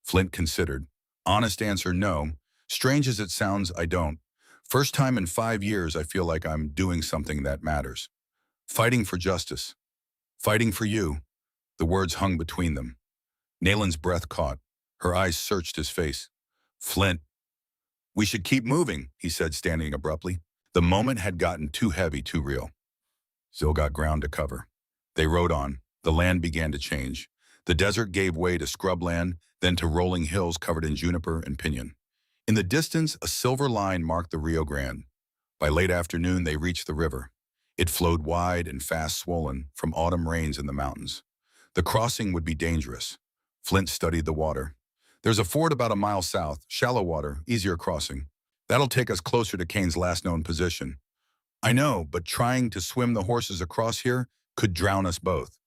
Flint considered. Honest answer, no. Strange as it sounds, I don't. First time in 5 years I feel like I'm doing something that matters. Fighting for justice. Fighting for you. The words hung between them. Nayland's breath caught. Her eyes searched his face. Flint. We should keep moving, he said, standing abruptly. The moment had gotten too heavy, too real. Still got ground to cover. They rode on. The land began to change. The desert gave way to scrubland, then to rolling hills covered in juniper and pinyon. In the distance, a silver line marked the Rio Grande. By late afternoon, they reached the river. It flowed wide and fast, swollen from autumn rains in the mountains. The crossing would be dangerous. Flint studied the water. There's a ford about a mile south, shallow water, easier crossing. That'll take us closer to Kane's last known position. I know, but trying to swim the horses across here could drown us both.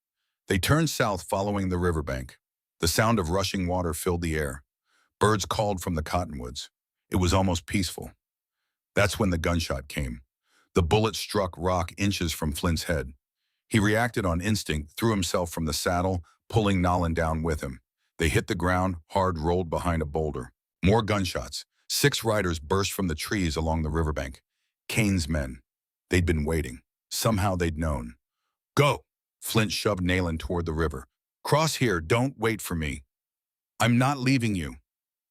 They turned south following the riverbank. The sound of rushing water filled the air. Birds called from the cottonwoods. It was almost peaceful. That's when the gunshot came. The bullet struck Rock inches from Flint's head. He reacted on instinct, threw himself from the saddle, pulling Nolan down with him. They hit the ground, hard rolled behind a boulder. More gunshots. 6 riders burst from the trees along the riverbank. Kane's men. They'd been waiting. Somehow they'd known. Go! Flint shoved Nayland toward the river. Cross here, don't wait for me. I'm not leaving you.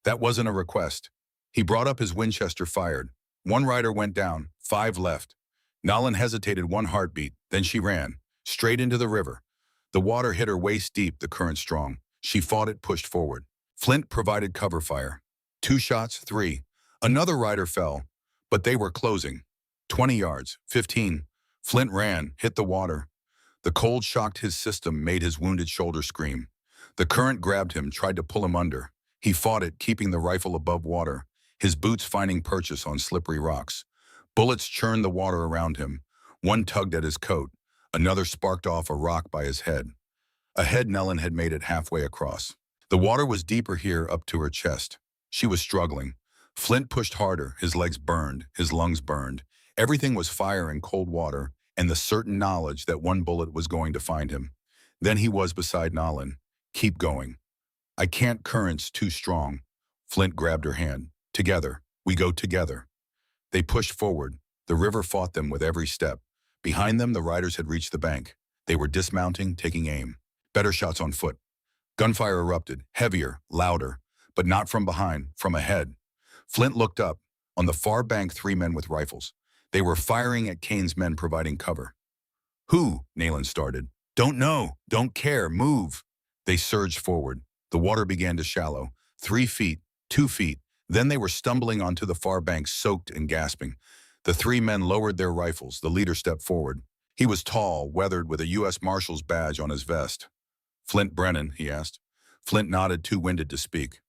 That wasn't a request. He brought up his Winchester, fired. 1 rider went down, 5 left. Nolan hesitated 1 heartbeat, then she ran, straight into the river. The water hit her waist deep, the current strong. She fought it, pushed forward. Flint provided cover fire. 2 shots, 3. Another rider fell, but they were closing. 20 yards, 15. Flint ran, hit the water. The cold shocked his system, made his wounded shoulder scream. The current grabbed him, tried to pull him under. He fought it, keeping the rifle above water, his boots finding purchase on slippery rocks. Bullets churned the water around him. 1 tugged at his coat. Another sparked off a rock by his head. Ahead, Nellen had made it halfway across. The water was deeper here, up to her chest. She was struggling. Flint pushed harder, his legs burned, his lungs burned. Everything was fire and cold water, and the certain knowledge that 1 bullet was going to find him. Then he was beside Nolan. Keep going. I can't, current's too strong. Flint grabbed her hand. Together. We go together. They pushed forward. The river fought them with every step. Behind them, the riders had reached the bank. They were dismounting, taking aim. Better shots on foot. Gunfire erupted, heavier, louder, but not from behind, from ahead. Flint looked up. On the far bank, 3 men with rifles. They were firing at Kane's men, providing cover. Who? Nayland started. Don't know. Don't care. Move. They surged forward. The water began to shallow. 3 feet, 2 feet. Then they were stumbling onto the far bank, soaked and gasping. The 3 men lowered their rifles. The leader stepped forward. He was tall, weathered, with a U.S. Marshal's badge on his vest. Flint Brennan, he asked. Flint nodded, too winded to speak.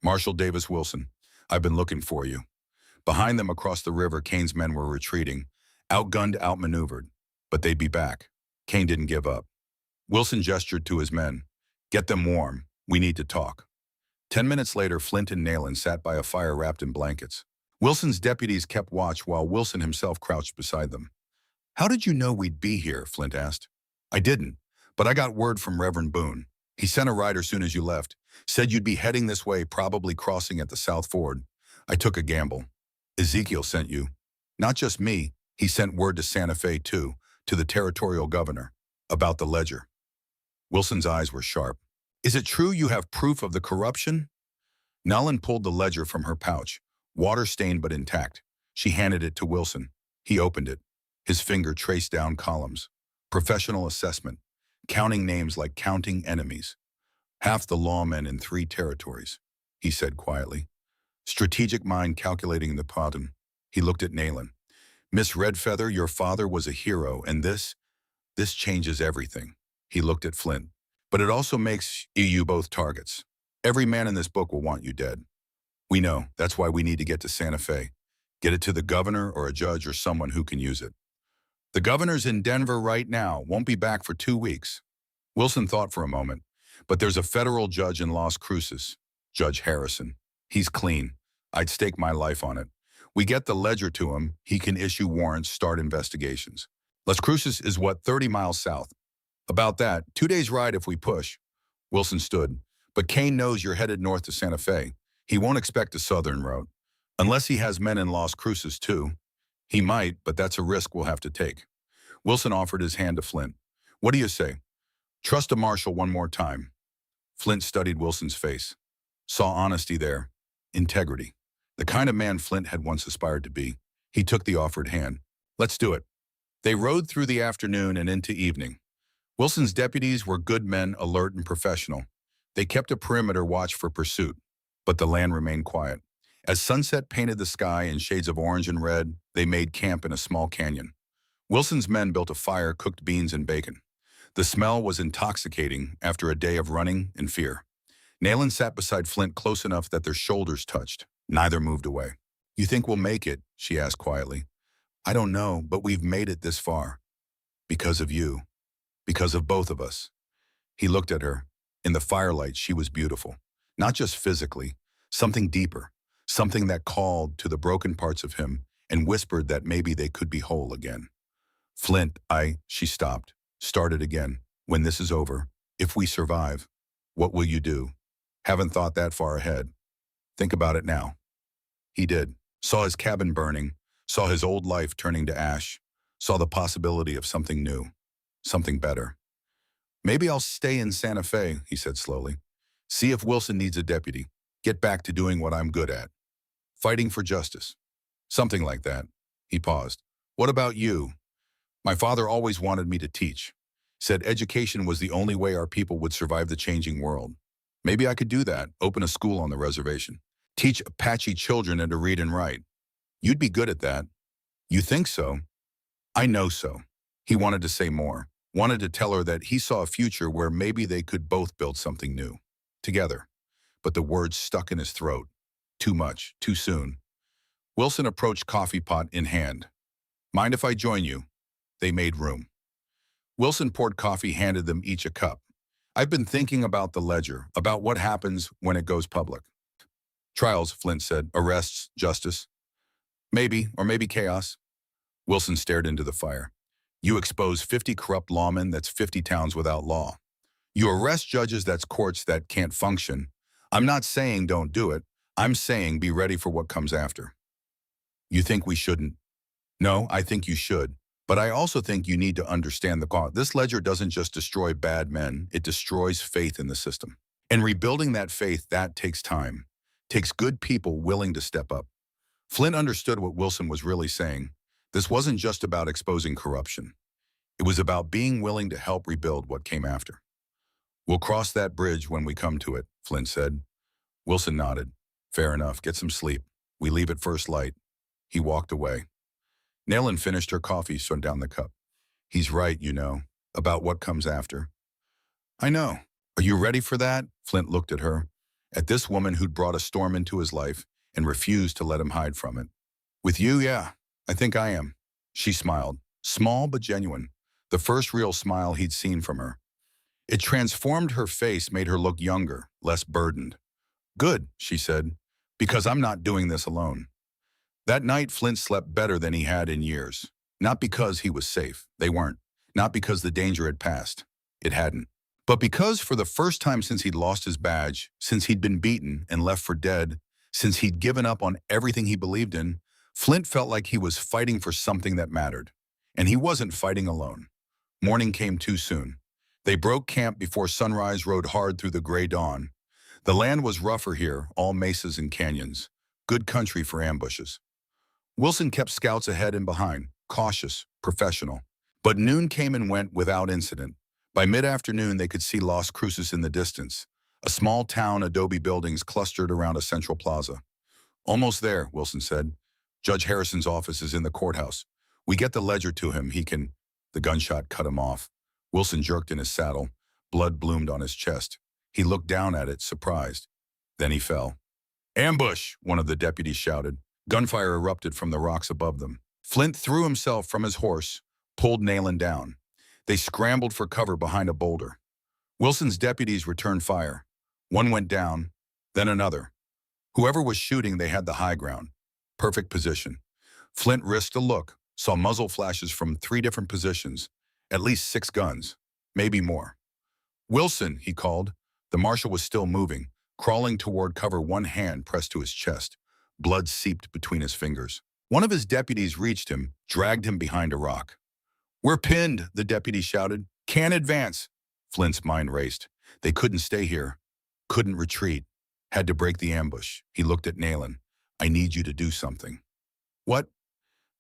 Marshal Davis Wilson, I've been looking for you. Behind them across the river, Kane's men were retreating, outgunned, outmaneuvered. But they'd be back. Kane didn't give up. Wilson gestured to his men. Get them warm. We need to talk. 10 minutes later, Flint and Nayland sat by a fire wrapped in blankets. Wilson's deputies kept watch while Wilson himself crouched beside them. How did you know we'd be here? Flint asked. I didn't, but I got word from Reverend Boone. He sent a rider soon as you left. Said you'd be heading this way, probably crossing at the South Ford. I took a gamble. Ezekiel sent you. Not just me. He sent word to Santa Fe, too, to the territorial governor, about the ledger. Wilson's eyes were sharp. Is it true you have proof of the corruption? Nolan pulled the ledger from her pouch, water-stained but intact. She handed it to Wilson. He opened it. His finger traced down columns. Professional assessment. Counting names like counting enemies. Half the lawmen in 3 territories, he said quietly. Strategic mind calculating the pardon. He looked at Nayland. Miss Redfeather, your father was a hero, and this changes everything. He looked at Flint. But it also makes you both targets. Every man in this book will want you dead. We know. That's why we need to get to Santa Fe. Get it to the governor or a judge or someone who can use it. The governor's in Denver right now, won't be back for 2 weeks. Wilson thought for a moment. But there's a federal judge in Las Cruces, Judge Harrison. He's clean. I'd stake my life on it. We get the ledger to him, he can issue warrants, start investigations. Las Cruces is what, 30 miles south? About that, 2 days' ride if we push. Wilson stood. But Kane knows you're headed north to Santa Fe. He won't expect a southern route. Unless he has men in Las Cruces too. He might, but that's a risk we'll have to take. Wilson offered his hand to Flint. What do you say? Trust a marshal one more time. Flint studied Wilson's face. Saw honesty there. Integrity. The kind of man Flint had once aspired to be. He took the offered hand. Let's do it. They rode through the afternoon and into evening. Wilson's deputies were good men, alert and professional. They kept a perimeter watch for pursuit, but the land remained quiet. As sunset painted the sky in shades of orange and red, they made camp in a small canyon. Wilson's men built a fire, cooked beans and bacon. The smell was intoxicating after a day of running and fear. Nayland sat beside Flint close enough that their shoulders touched. Neither moved away. You think we'll make it? She asked quietly. I don't know, but we've made it this far. Because of you. Because of both of us. He looked at her. In the firelight, she was beautiful. Not just physically, something deeper. Something that called to the broken parts of him and whispered that maybe they could be whole again. Flint, she stopped. Started again. When this is over, if we survive, what will you do? Haven't thought that far ahead. Think about it now. He did. Saw his cabin burning. Saw his old life turning to ash. Saw the possibility of something new. Something better. Maybe I'll stay in Santa Fe, he said slowly. See if Wilson needs a deputy. Get back to doing what I'm good at. Fighting for justice. Something like that. He paused. What about you? My father always wanted me to teach. Said education was the only way our people would survive the changing world. Maybe I could do that, open a school on the reservation. Teach Apache children to read and write. You'd be good at that. You think so? I know so. He wanted to say more. Wanted to tell her that he saw a future where maybe they could both build something new. Together. But the words stuck in his throat. Too much, too soon. Wilson approached, coffee pot in hand. Mind if I join you? They made room. Wilson poured coffee, handed them each a cup. I've been thinking about the ledger, about what happens when it goes public. Trials, Flint said. Arrests, justice. Maybe, or maybe chaos. Wilson stared into the fire. You expose 50 corrupt lawmen, that's 50 towns without law. You arrest judges, that's courts that can't function. I'm not saying don't do it. I'm saying be ready for what comes after. You think we shouldn't? No, I think you should. But I also think you need to understand the cause. This ledger doesn't just destroy bad men, it destroys faith in the system. And rebuilding that faith, that takes time. Takes good people willing to step up. Flint understood what Wilson was really saying. This wasn't just about exposing corruption. It was about being willing to help rebuild what came after. We'll cross that bridge when we come to it, Flint said. Wilson nodded. Fair enough, get some sleep. We leave at first light. He walked away. Nayland finished her coffee, set down the cup. He's right, you know, about what comes after. I know. Are you ready for that? Flint looked at her, at this woman who'd brought a storm into his life and refused to let him hide from it. With you, yeah, I think I am. She smiled, small but genuine, the first real smile he'd seen from her. It transformed her face, made her look younger, less burdened. Good, she said, because I'm not doing this alone. That night, Flint slept better than he had in years. Not because he was safe. They weren't. Not because the danger had passed. It hadn't. But because for the first time since he'd lost his badge, since he'd been beaten and left for dead, since he'd given up on everything he believed in, Flint felt like he was fighting for something that mattered. And he wasn't fighting alone. Morning came too soon. They broke camp before sunrise, rode hard through the gray dawn. The land was rougher here, all mesas and canyons. Good country for ambushes. Wilson kept scouts ahead and behind, cautious, professional. But noon came and went without incident. By mid-afternoon, they could see Las Cruces in the distance, a small town, adobe buildings clustered around a central plaza. Almost there, Wilson said. Judge Harrison's office is in the courthouse. We get the ledger to him, he can... The gunshot cut him off. Wilson jerked in his saddle. Blood bloomed on his chest. He looked down at it, surprised. Then he fell. Ambush, one of the deputies shouted. Gunfire erupted from the rocks above them. Flint threw himself from his horse, pulled Nayland down. They scrambled for cover behind a boulder. Wilson's deputies returned fire. One went down, then another. Whoever was shooting, they had the high ground. Perfect position. Flint risked a look, saw muzzle flashes from 3 different positions, at least 6 guns, maybe more. Wilson, he called. The marshal was still moving, crawling toward cover, one hand pressed to his chest. Blood seeped between his fingers. One of his deputies reached him, dragged him behind a rock. We're pinned, the deputy shouted. Can't advance. Flint's mind raced. They couldn't stay here. Couldn't retreat. Had to break the ambush. He looked at Nayland. I need you to do something. What?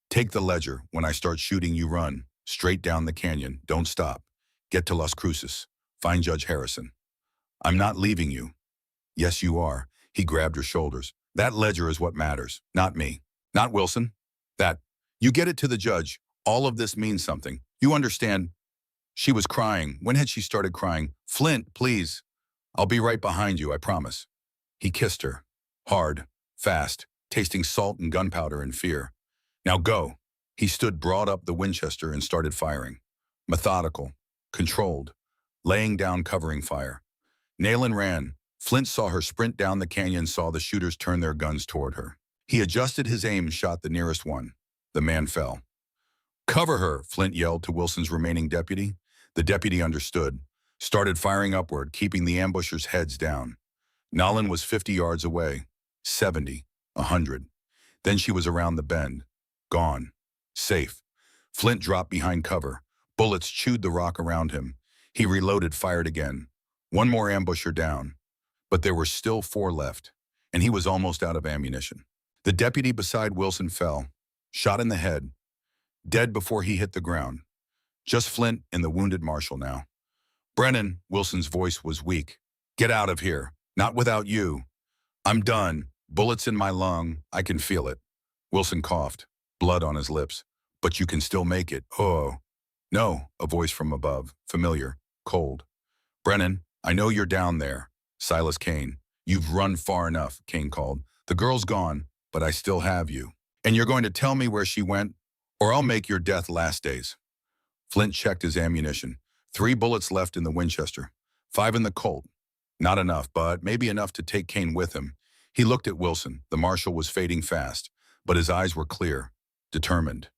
Take the ledger. When I start shooting, you run. Straight down the canyon. Don't stop. Get to Las Cruces. Find Judge Harrison. I'm not leaving you. Yes, you are. He grabbed her shoulders. That ledger is what matters. Not me. Not Wilson. That. You get it to the judge. All of this means something. You understand? She was crying. When had she started crying? Flint, please. I'll be right behind you, I promise. He kissed her. Hard. Fast. Tasting salt and gunpowder and fear. Now go. He stood broad up the Winchester and started firing. Methodical, controlled, laying down covering fire. Nayland ran. Flint saw her sprint down the canyon, saw the shooters turn their guns toward her. He adjusted his aim and shot the nearest one. The man fell. "Cover her," Flint yelled to Wilson's remaining deputy. The deputy understood, started firing upward, keeping the ambushers' heads down. Nolan was 50 yards away, 70, 100. Then she was around the bend. Gone. Safe. Flint dropped behind cover. Bullets chewed the rock around him. He reloaded, fired again. One more ambusher down. But there were still 4 left, and he was almost out of ammunition. The deputy beside Wilson fell, shot in the head, dead before he hit the ground. Just Flint and the wounded marshal now. "Brennan," Wilson's voice was weak. "Get out of here. Not without you. I'm done. Bullets in my lung. I can feel it." Wilson coughed, blood on his lips. "But you can still make it." "Oh." "No," a voice from above, familiar, cold. "Brennan, I know you're down there." Silas Kane. "You've run far enough," Kane called. "The girl's gone, but I still have you. And you're going to tell me where she went, or I'll make your death last days." Flint checked his ammunition. 3 bullets left in the Winchester, 5 in the Colt. Not enough, but maybe enough to take Kane with him. He looked at Wilson. The marshal was fading fast, but his eyes were clear, determined.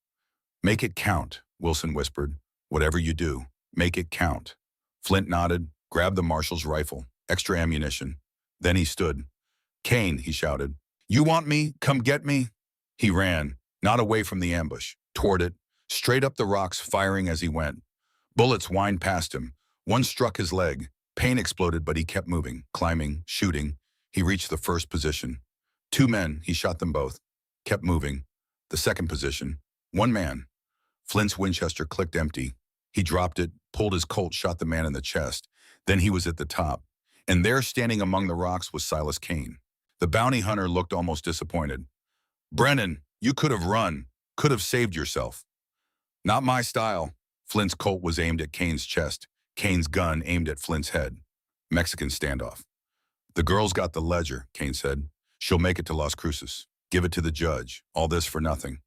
"Make it count," Wilson whispered. "Whatever you do, make it count." Flint nodded, grabbed the marshal's rifle, extra ammunition. Then he stood. "Kane," he shouted. "You want me? Come get me." He ran, not away from the ambush, toward it, straight up the rocks, firing as he went. Bullets whined past him. One struck his leg. Pain exploded, but he kept moving, climbing, shooting. He reached the first position. 2 men, he shot them both. Kept moving. The second position. 1 man. Flint's Winchester clicked empty. He dropped it, pulled his Colt, shot the man in the chest. Then he was at the top. And there, standing among the rocks, was Silas Kane. The bounty hunter looked almost disappointed. "Brennan, you could have run, could have saved yourself." "Not my style." Flint's Colt was aimed at Kane's chest. Kane's gun aimed at Flint's head. Mexican standoff. "The girl's got the ledger," Kane said. "She'll make it to Las Cruces. Give it to the judge. All this for nothing."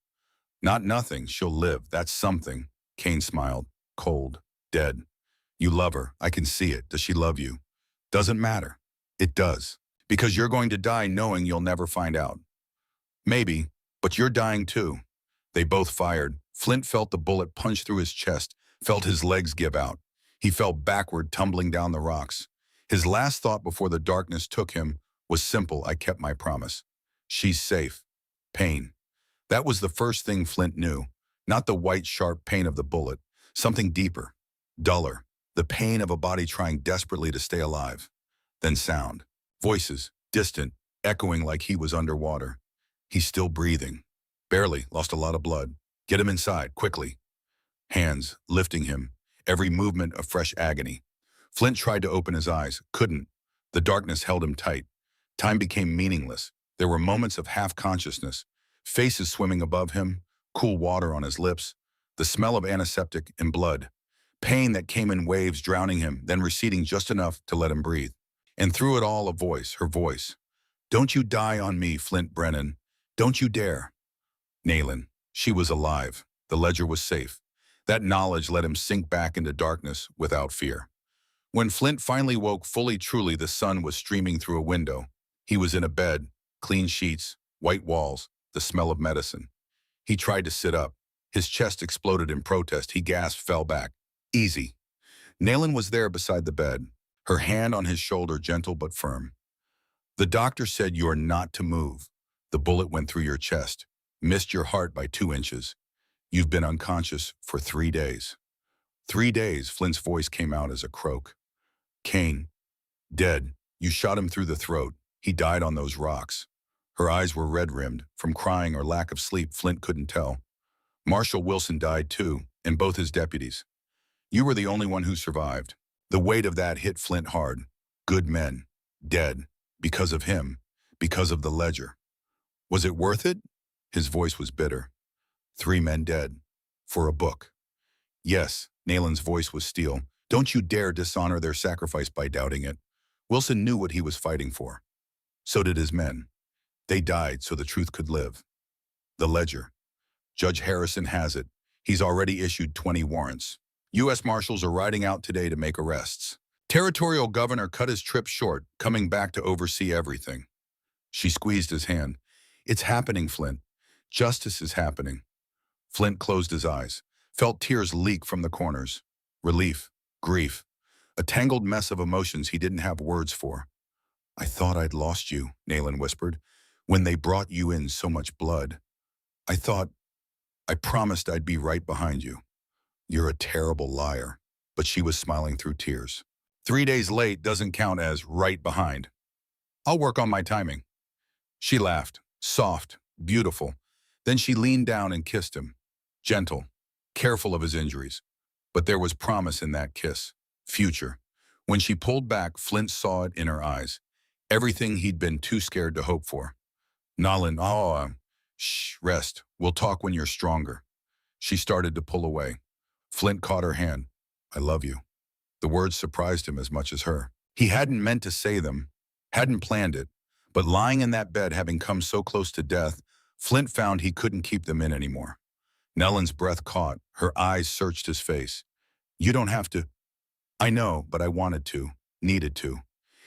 "Not nothing. She'll live. That's something." Kane smiled. "Cold. Dead. You love her. I can see it. Does she love you?" "Doesn't matter." "It does. Because you're going to die knowing you'll never find out." "Maybe, but you're dying too." They both fired. Flint felt the bullet punch through his chest, felt his legs give out. He fell backward, tumbling down the rocks. His last thought before the darkness took him was simple: "I kept my promise. She's safe." Pain. That was the first thing Flint knew. Not the white, sharp pain of the bullet. Something deeper, duller. The pain of a body trying desperately to stay alive. Then sound. Voices, distant, echoing like he was underwater. He's still breathing. Barely, lost a lot of blood. "Get him inside, quickly." Hands, lifting him. Every movement a fresh agony. Flint tried to open his eyes, couldn't. The darkness held him tight. Time became meaningless. There were moments of half-consciousness. Faces swimming above him, cool water on his lips, the smell of antiseptic and blood. Pain that came in waves, drowning him, then receding just enough to let him breathe. And through it all, a voice, her voice. "Don't you die on me, Flint Brennan. Don't you dare." Nayland. She was alive. The ledger was safe. That knowledge let him sink back into darkness without fear. When Flint finally woke fully, truly, the sun was streaming through a window. He was in a bed, clean sheets, white walls, the smell of medicine. He tried to sit up. His chest exploded in protest. He gasped, fell back. Easy. Nayland was there beside the bed, her hand on his shoulder, gentle but firm. "The doctor said you are not to move. The bullet went through your chest, missed your heart by 2 inches. You've been unconscious for 3 days. 3 days, Flint's voice came out as a croak. "Kane, dead. You shot him through the throat. He died on those rocks." Her eyes were red-rimmed. From crying or lack of sleep, Flint couldn't tell. "Marshal Wilson died too, and both his deputies. You were the only one who survived." The weight of that hit Flint hard. Good men. Dead. Because of him. Because of the ledger. Was it worth it? His voice was bitter. 3 men dead. For a book. Yes, Nayland's voice was steel. Don't you dare dishonor their sacrifice by doubting it. Wilson knew what he was fighting for. So did his men. They died so the truth could live. The ledger. Judge Harrison has it. He's already issued 20 warrants. U.S. Marshals are riding out today to make arrests. Territorial governor cut his trip short, coming back to oversee everything. She squeezed his hand. It's happening, Flint. Justice is happening. Flint closed his eyes, felt tears leak from the corners. Relief, grief, a tangled mess of emotions he didn't have words for. I thought I'd lost you, Nayland whispered, when they brought you in so much blood. I promised I'd be right behind you. You're a terrible liar. But she was smiling through tears. 3 days late doesn't count as right behind. I'll work on my timing. She laughed, soft, beautiful. Then she leaned down and kissed him. Gentle, careful of his injuries. But there was promise in that kiss. Future. When she pulled back, Flint saw it in her eyes. Everything he'd been too scared to hope for. Nayland, shh, rest. We'll talk when you're stronger. She started to pull away. Flint caught her hand. I love you. The words surprised him as much as her. He hadn't meant to say them, hadn't planned it, but lying in that bed, having come so close to death, Flint found he couldn't keep them in anymore. Nayland's breath caught. Her eyes searched his face. You don't have to. I know, but I wanted to, needed to.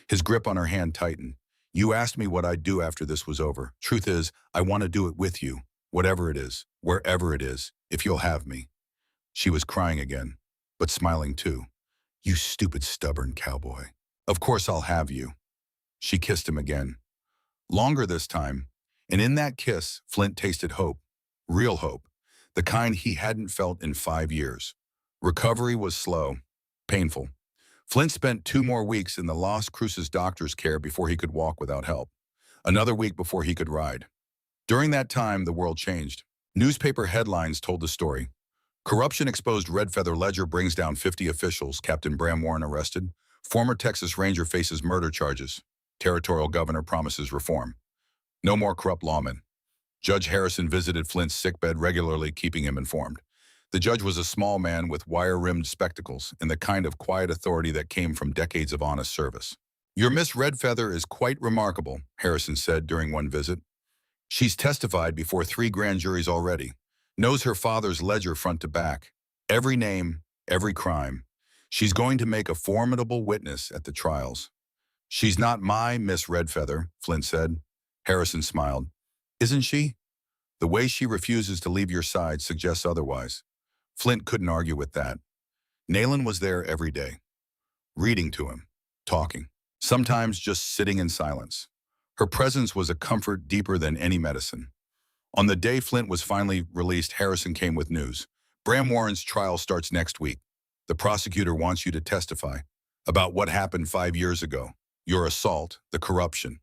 His grip on her hand tightened. You asked me what I'd do after this was over. Truth is, I want to do it with you, whatever it is, wherever it is, if you'll have me. She was crying again, but smiling too. You stupid, stubborn cowboy. Of course I'll have you. She kissed him again. Longer this time, and in that kiss, Flint tasted hope. Real hope. The kind he hadn't felt in 5 years. Recovery was slow, painful. Flint spent 2 more weeks in the Las Cruces doctor's care before he could walk without help. Another week before he could ride. During that time, the world changed. Newspaper headlines told the story. Corruption exposed Red Feather Ledger brings down 50 officials. Captain Bram Warren arrested. Former Texas Ranger faces murder charges. Territorial governor promises reform. No more corrupt lawmen. Judge Harrison visited Flint's sickbed regularly, keeping him informed. The judge was a small man with wire-rimmed spectacles and the kind of quiet authority that came from decades of honest service. Your Miss Red Feather is quite remarkable, Harrison said during one visit. She's testified before 3 grand juries already. Knows her father's ledger front to back. Every name, every crime. She's going to make a formidable witness at the trials. She's not my Miss Red Feather, Flint said. Harrison smiled. Isn't she? The way she refuses to leave your side suggests otherwise. Flint couldn't argue with that. Nayland was there every day. Reading to him. Talking. Sometimes just sitting in silence. Her presence was a comfort deeper than any medicine. On the day Flint was finally released, Harrison came with news. Bram Warren's trial starts next week. The prosecutor wants you to testify about what happened 5 years ago. Your assault, the corruption.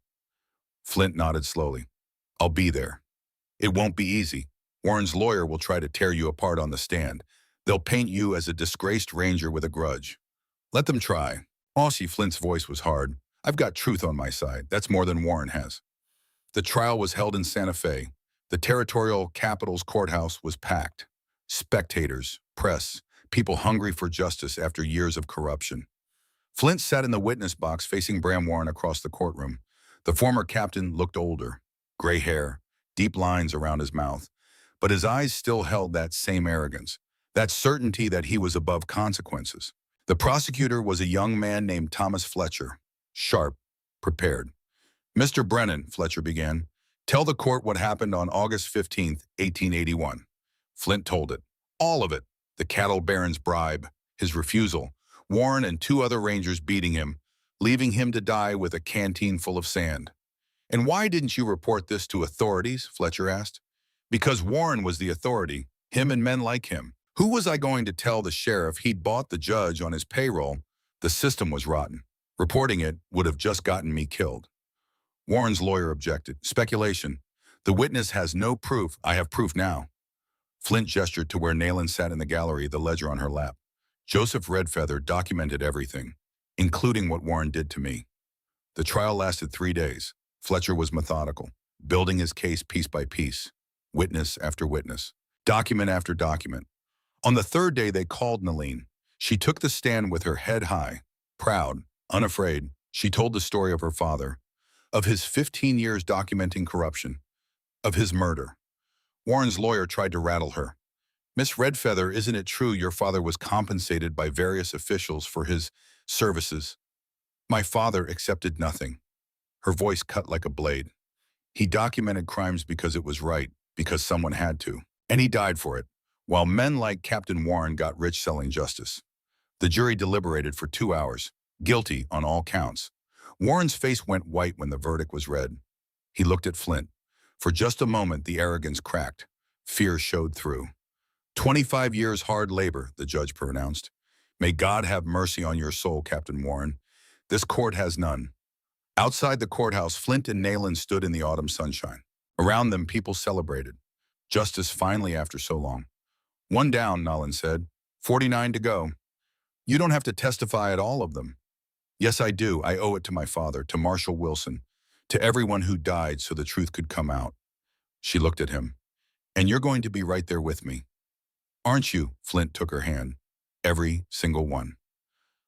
Flint nodded slowly. I'll be there. It won't be easy. Warren's lawyer will try to tear you apart on the stand. They'll paint you as a disgraced ranger with a grudge. Let them try. Aussie Flint's voice was hard. I've got truth on my side. That's more than Warren has. The trial was held in Santa Fe. The territorial capital's courthouse was packed. Spectators, press, people hungry for justice after years of corruption. Flint sat in the witness box facing Bram Warren across the courtroom. The former captain looked older. Gray hair, deep lines around his mouth. But his eyes still held that same arrogance, that certainty that he was above consequences. The prosecutor was a young man named Thomas Fletcher. Sharp, prepared. Mr. Brennan, Fletcher began, tell the court what happened on August 15th, 1881. Flint told it. All of it. The cattle baron's bribe, his refusal, Warren and 2 other rangers beating him, leaving him to die with a canteen full of sand. And why didn't you report this to authorities? Fletcher asked. Because Warren was the authority, him and men like him. Who was I going to tell the sheriff he'd bought the judge on his payroll? The system was rotten. Reporting it would have just gotten me killed. Warren's lawyer objected. Speculation. The witness has no proof. I have proof now. Flint gestured to where Nayland sat in the gallery, the ledger on her lap. Joseph Red Feather documented everything, including what Warren did to me. The trial lasted 3 days. Fletcher was methodical, building his case piece by piece, witness after witness, document after document. On the 3rd day, they called Nayland. She took the stand with her head high, proud, unafraid. She told the story of her father, of his 15 years documenting corruption, of his murder. Warren's lawyer tried to rattle her. Miss Redfeather, isn't it true your father was compensated by various officials for his services? My father accepted nothing. Her voice cut like a blade. He documented crimes because it was right, because someone had to. And he died for it, while men like Captain Warren got rich selling justice. The jury deliberated for 2 hours, guilty on all counts. Warren's face went white when the verdict was read. He looked at Flint. For just a moment, the arrogance cracked. Fear showed through. 25 years hard labor, the judge pronounced. May God have mercy on your soul, Captain Warren. This court has none. Outside the courthouse, Flint and Nayland stood in the autumn sunshine. Around them, people celebrated. Justice finally after so long. One down, Nolan said. 49 to go. You don't have to testify at all of them. Yes, I do. I owe it to my father, to Marshall Wilson, to everyone who died so the truth could come out. She looked at him. And you're going to be right there with me. Aren't you? Flint took her hand. Every single one.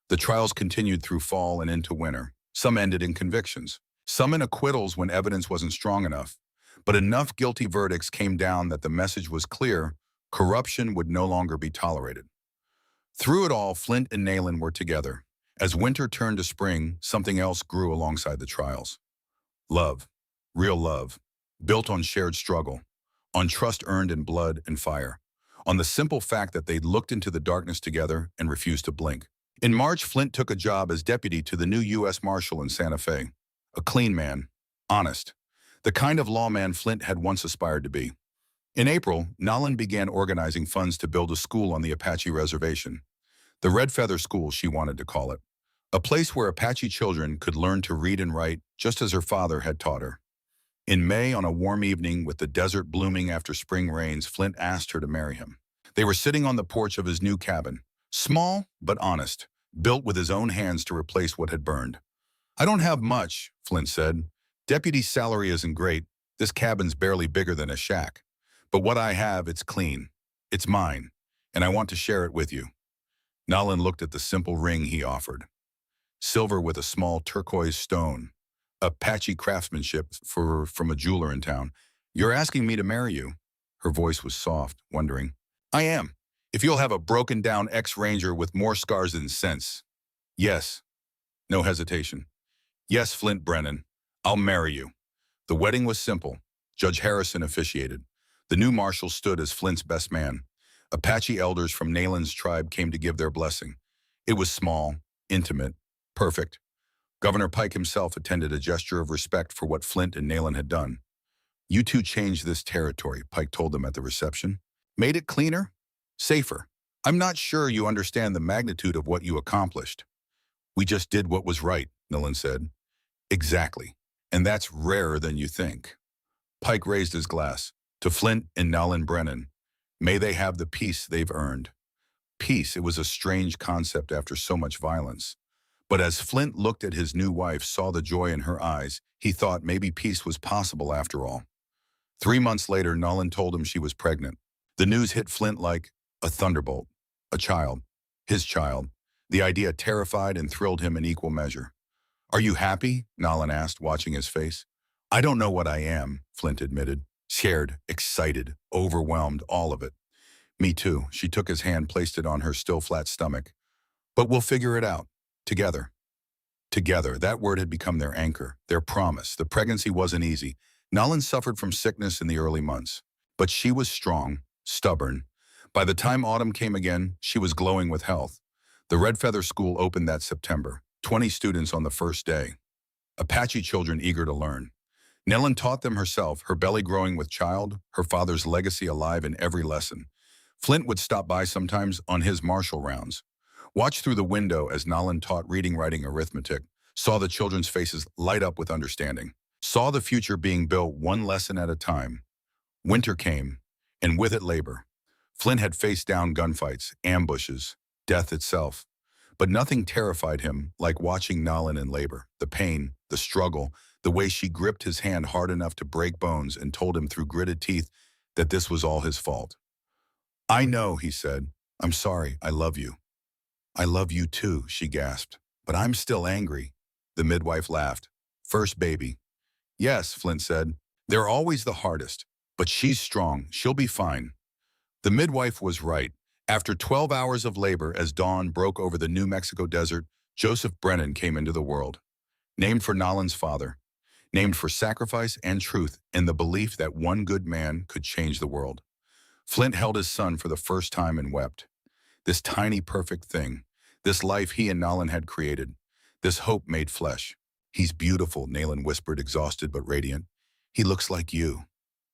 The trials continued through fall and into winter. Some ended in convictions. Some in acquittals when evidence wasn't strong enough. But enough guilty verdicts came down that the message was clear: corruption would no longer be tolerated. Through it all, Flint and Nayland were together. As winter turned to spring, something else grew alongside the trials. Love. Real love. Built on shared struggle. On trust earned in blood and fire. On the simple fact that they'd looked into the darkness together and refused to blink. In March, Flint took a job as deputy to the new U.S. Marshal in Santa Fe. A clean man. Honest. The kind of lawman Flint had once aspired to be. In April, Nolan began organizing funds to build a school on the Apache reservation. The Red Feather School, she wanted to call it. A place where Apache children could learn to read and write just as her father had taught her. In May, on a warm evening with the desert blooming after spring rains, Flint asked her to marry him. They were sitting on the porch of his new cabin. Small, but honest. Built with his own hands to replace what had burned. I don't have much, Flint said. Deputy's salary isn't great. This cabin's barely bigger than a shack. But what I have, it's clean. It's mine. And I want to share it with you. Nolan looked at the simple ring he offered. Silver with a small turquoise stone. Apache craftsmanship from a jeweler in town. You're asking me to marry you? Her voice was soft, wondering. I am. If you'll have a broken-down ex-ranger with more scars than sense. Yes. No hesitation. Yes, Flint Brennan. I'll marry you. The wedding was simple. Judge Harrison officiated. The new marshal stood as Flint's best man. Apache elders from Nayland's tribe came to give their blessing. It was small, intimate, perfect. Governor Pike himself attended, a gesture of respect for what Flint and Nayland had done. You two changed this territory, Pike told them at the reception. Made it cleaner? Safer. I'm not sure you understand the magnitude of what you accomplished. We just did what was right, Nayland said. Exactly. And that's rarer than you think. Pike raised his glass. To Flint and Nolan Brennan. May they have the peace they've earned. Peace, it was a strange concept after so much violence. But as Flint looked at his new wife, saw the joy in her eyes, he thought maybe peace was possible after all. 3 months later, Nolan told him she was pregnant. The news hit Flint like a thunderbolt. A child. His child. The idea terrified and thrilled him in equal measure. Are you happy? Nolan asked, watching his face. I don't know what I am, Flint admitted. Scared, excited, overwhelmed, all of it. Me too. She took his hand, placed it on her still flat stomach. But we'll figure it out. Together. Together. That word had become their anchor, their promise. The pregnancy wasn't easy. Nolan suffered from sickness in the early months. But she was strong, stubborn. By the time autumn came again, she was glowing with health. The Red Feather School opened that September. 20 students on the first day. Apache children eager to learn. Nayland taught them herself, her belly growing with child, her father's legacy alive in every lesson. Flint would stop by sometimes on his marshal rounds. Watch through the window as Nolan taught reading, writing, arithmetic, saw the children's faces light up with understanding, saw the future being built one lesson at a time. Winter came, and with it labor. Flint had faced down gunfights, ambushes, death itself. But nothing terrified him like watching Nolan in labor, the pain, the struggle, the way she gripped his hand hard enough to break bones and told him through gritted teeth that this was all his fault. I know, he said. I'm sorry, I love you. I love you too, she gasped. But I'm still angry. The midwife laughed. First baby. Yes, Flint said. They're always the hardest. But she's strong. She'll be fine. The midwife was right. After 12 hours of labor as dawn broke over the New Mexico desert, Joseph Brennan came into the world. Named for Nolan's father. Named for sacrifice and truth and the belief that one good man could change the world. Flint held his son for the first time and wept. This tiny perfect thing, this life he and Nolan had created, this hope made flesh. He's beautiful, Nolan whispered, exhausted but radiant. He looks like you.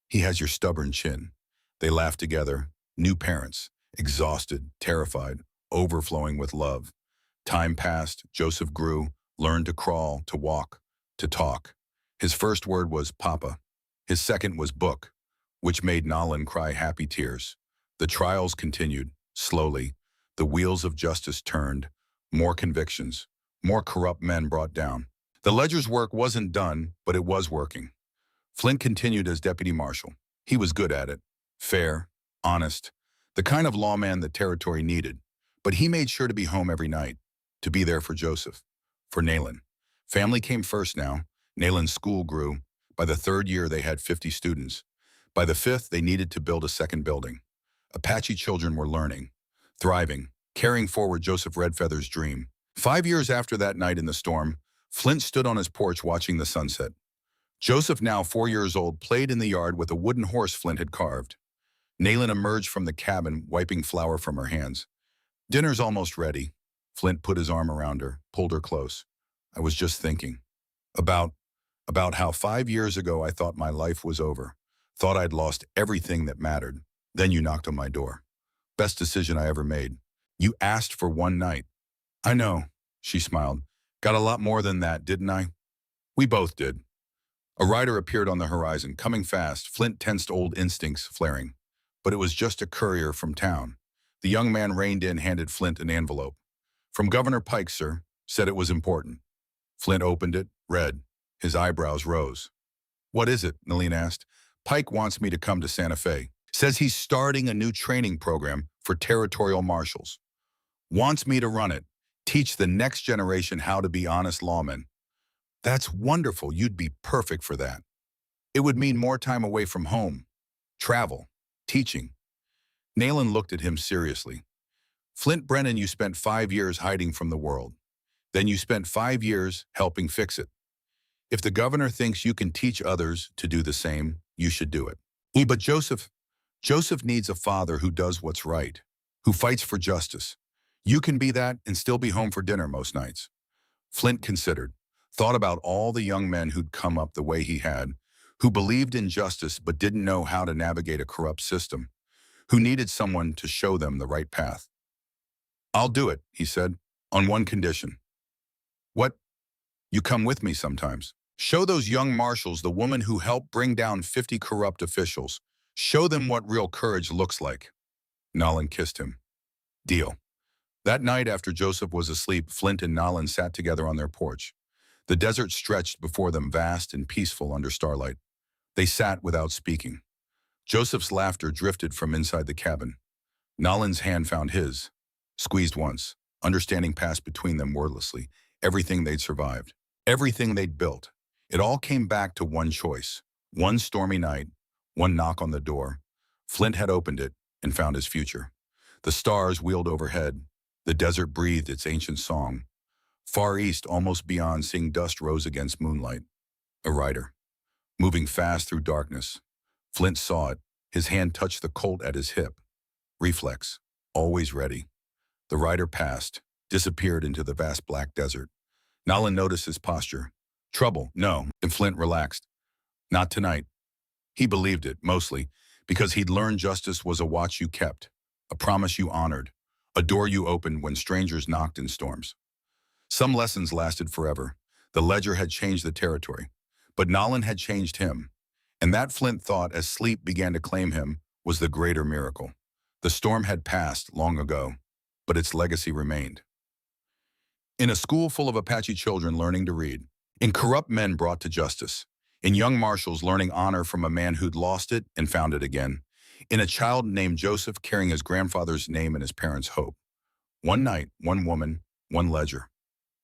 He has your stubborn chin. They laughed together, new parents, exhausted, terrified, overflowing with love. Time passed, Joseph grew, learned to crawl, to walk, to talk. His first word was Papa. His second was book, which made Nolan cry happy tears. The trials continued, slowly. The wheels of justice turned. More convictions, more corrupt men brought down. The ledger's work wasn't done, but it was working. Flint continued as deputy marshal. He was good at it. Fair, honest, the kind of lawman the territory needed. But he made sure to be home every night, to be there for Joseph, for Nolan. Family came first now. Nolan's school grew. By the third year, they had 50 students. By the fifth, they needed to build a second building. Apache children were learning, thriving, carrying forward Joseph Redfeather's dream. 5 years after that night in the storm, Flint stood on his porch watching the sunset. Joseph, now 4 years old, played in the yard with a wooden horse Flint had carved. Nolan emerged from the cabin, wiping flour from her hands. Dinner's almost ready. Flint put his arm around her, pulled her close. I was just thinking. About how 5 years ago I thought my life was over. Thought I'd lost everything that mattered. Then you knocked on my door. Best decision I ever made. You asked for one night. I know, she smiled. Got a lot more than that, didn't I? We both did. A rider appeared on the horizon, coming fast. Flint tensed, old instincts flaring. But it was just a courier from town. The young man reined in, handed Flint an envelope. From Governor Pike, sir. Said it was important. Flint opened it, read. His eyebrows rose. What is it? Nolan asked. Pike wants me to come to Santa Fe. Says he's starting a new training program for territorial marshals. Wants me to run it. Teach the next generation how to be honest lawmen. That's wonderful. You'd be perfect for that. It would mean more time away from home. Travel. Teaching. Nolan looked at him seriously. Flint Brennan, you spent 5 years hiding from the world. Then you spent 5 years helping fix it. If the governor thinks you can teach others to do the same, you should do it. But Joseph needs a father who does what's right, who fights for justice. You can be that and still be home for dinner most nights. Flint considered, thought about all the young men who'd come up the way he had, who believed in justice but didn't know how to navigate a corrupt system, who needed someone to show them the right path. I'll do it, he said, on one condition. What? You come with me sometimes. Show those young marshals the woman who helped bring down 50 corrupt officials. Show them what real courage looks like. Nolan kissed him. Deal. That night after Joseph was asleep, Flint and Nolan sat together on their porch. The desert stretched before them, vast and peaceful under starlight. They sat without speaking. Joseph's laughter drifted from inside the cabin. Nolan's hand found his, squeezed once. Understanding passed between them wordlessly. Everything they'd survived, everything they'd built. It all came back to one choice. One stormy night, one knock on the door. Flint had opened it and found his future. The stars wheeled overhead. The desert breathed its ancient song. Far east, almost beyond, seeing dust rose against moonlight. A rider, moving fast through darkness. Flint saw it. His hand touched the colt at his hip. Reflex, always ready. The rider passed, disappeared into the vast black desert. Nolan noticed his posture. Trouble, no, and Flint relaxed. Not tonight. He believed it, mostly, because he'd learned justice was a watch you kept, a promise you honored, a door you opened when strangers knocked in storms. Some lessons lasted forever. The ledger had changed the territory, but Nolan had changed him. And that Flint thought, as sleep began to claim him, was the greater miracle. The storm had passed long ago, but its legacy remained. In a school full of Apache children learning to read, in corrupt men brought to justice, in young marshals learning honor from a man who'd lost it and found it again, in a child named Joseph carrying his grandfather's name and his parents' hope. One night, one woman, one ledger.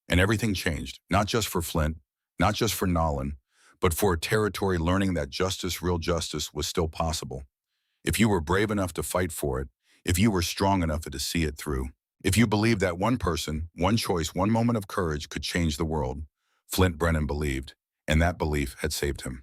And everything changed, not just for Flint, not just for Nolan, but for a territory learning that justice, real justice, was still possible. If you were brave enough to fight for it, if you were strong enough to see it through, if you believed that one person, one choice, one moment of courage could change the world, Flint Brennan believed, and that belief had saved him.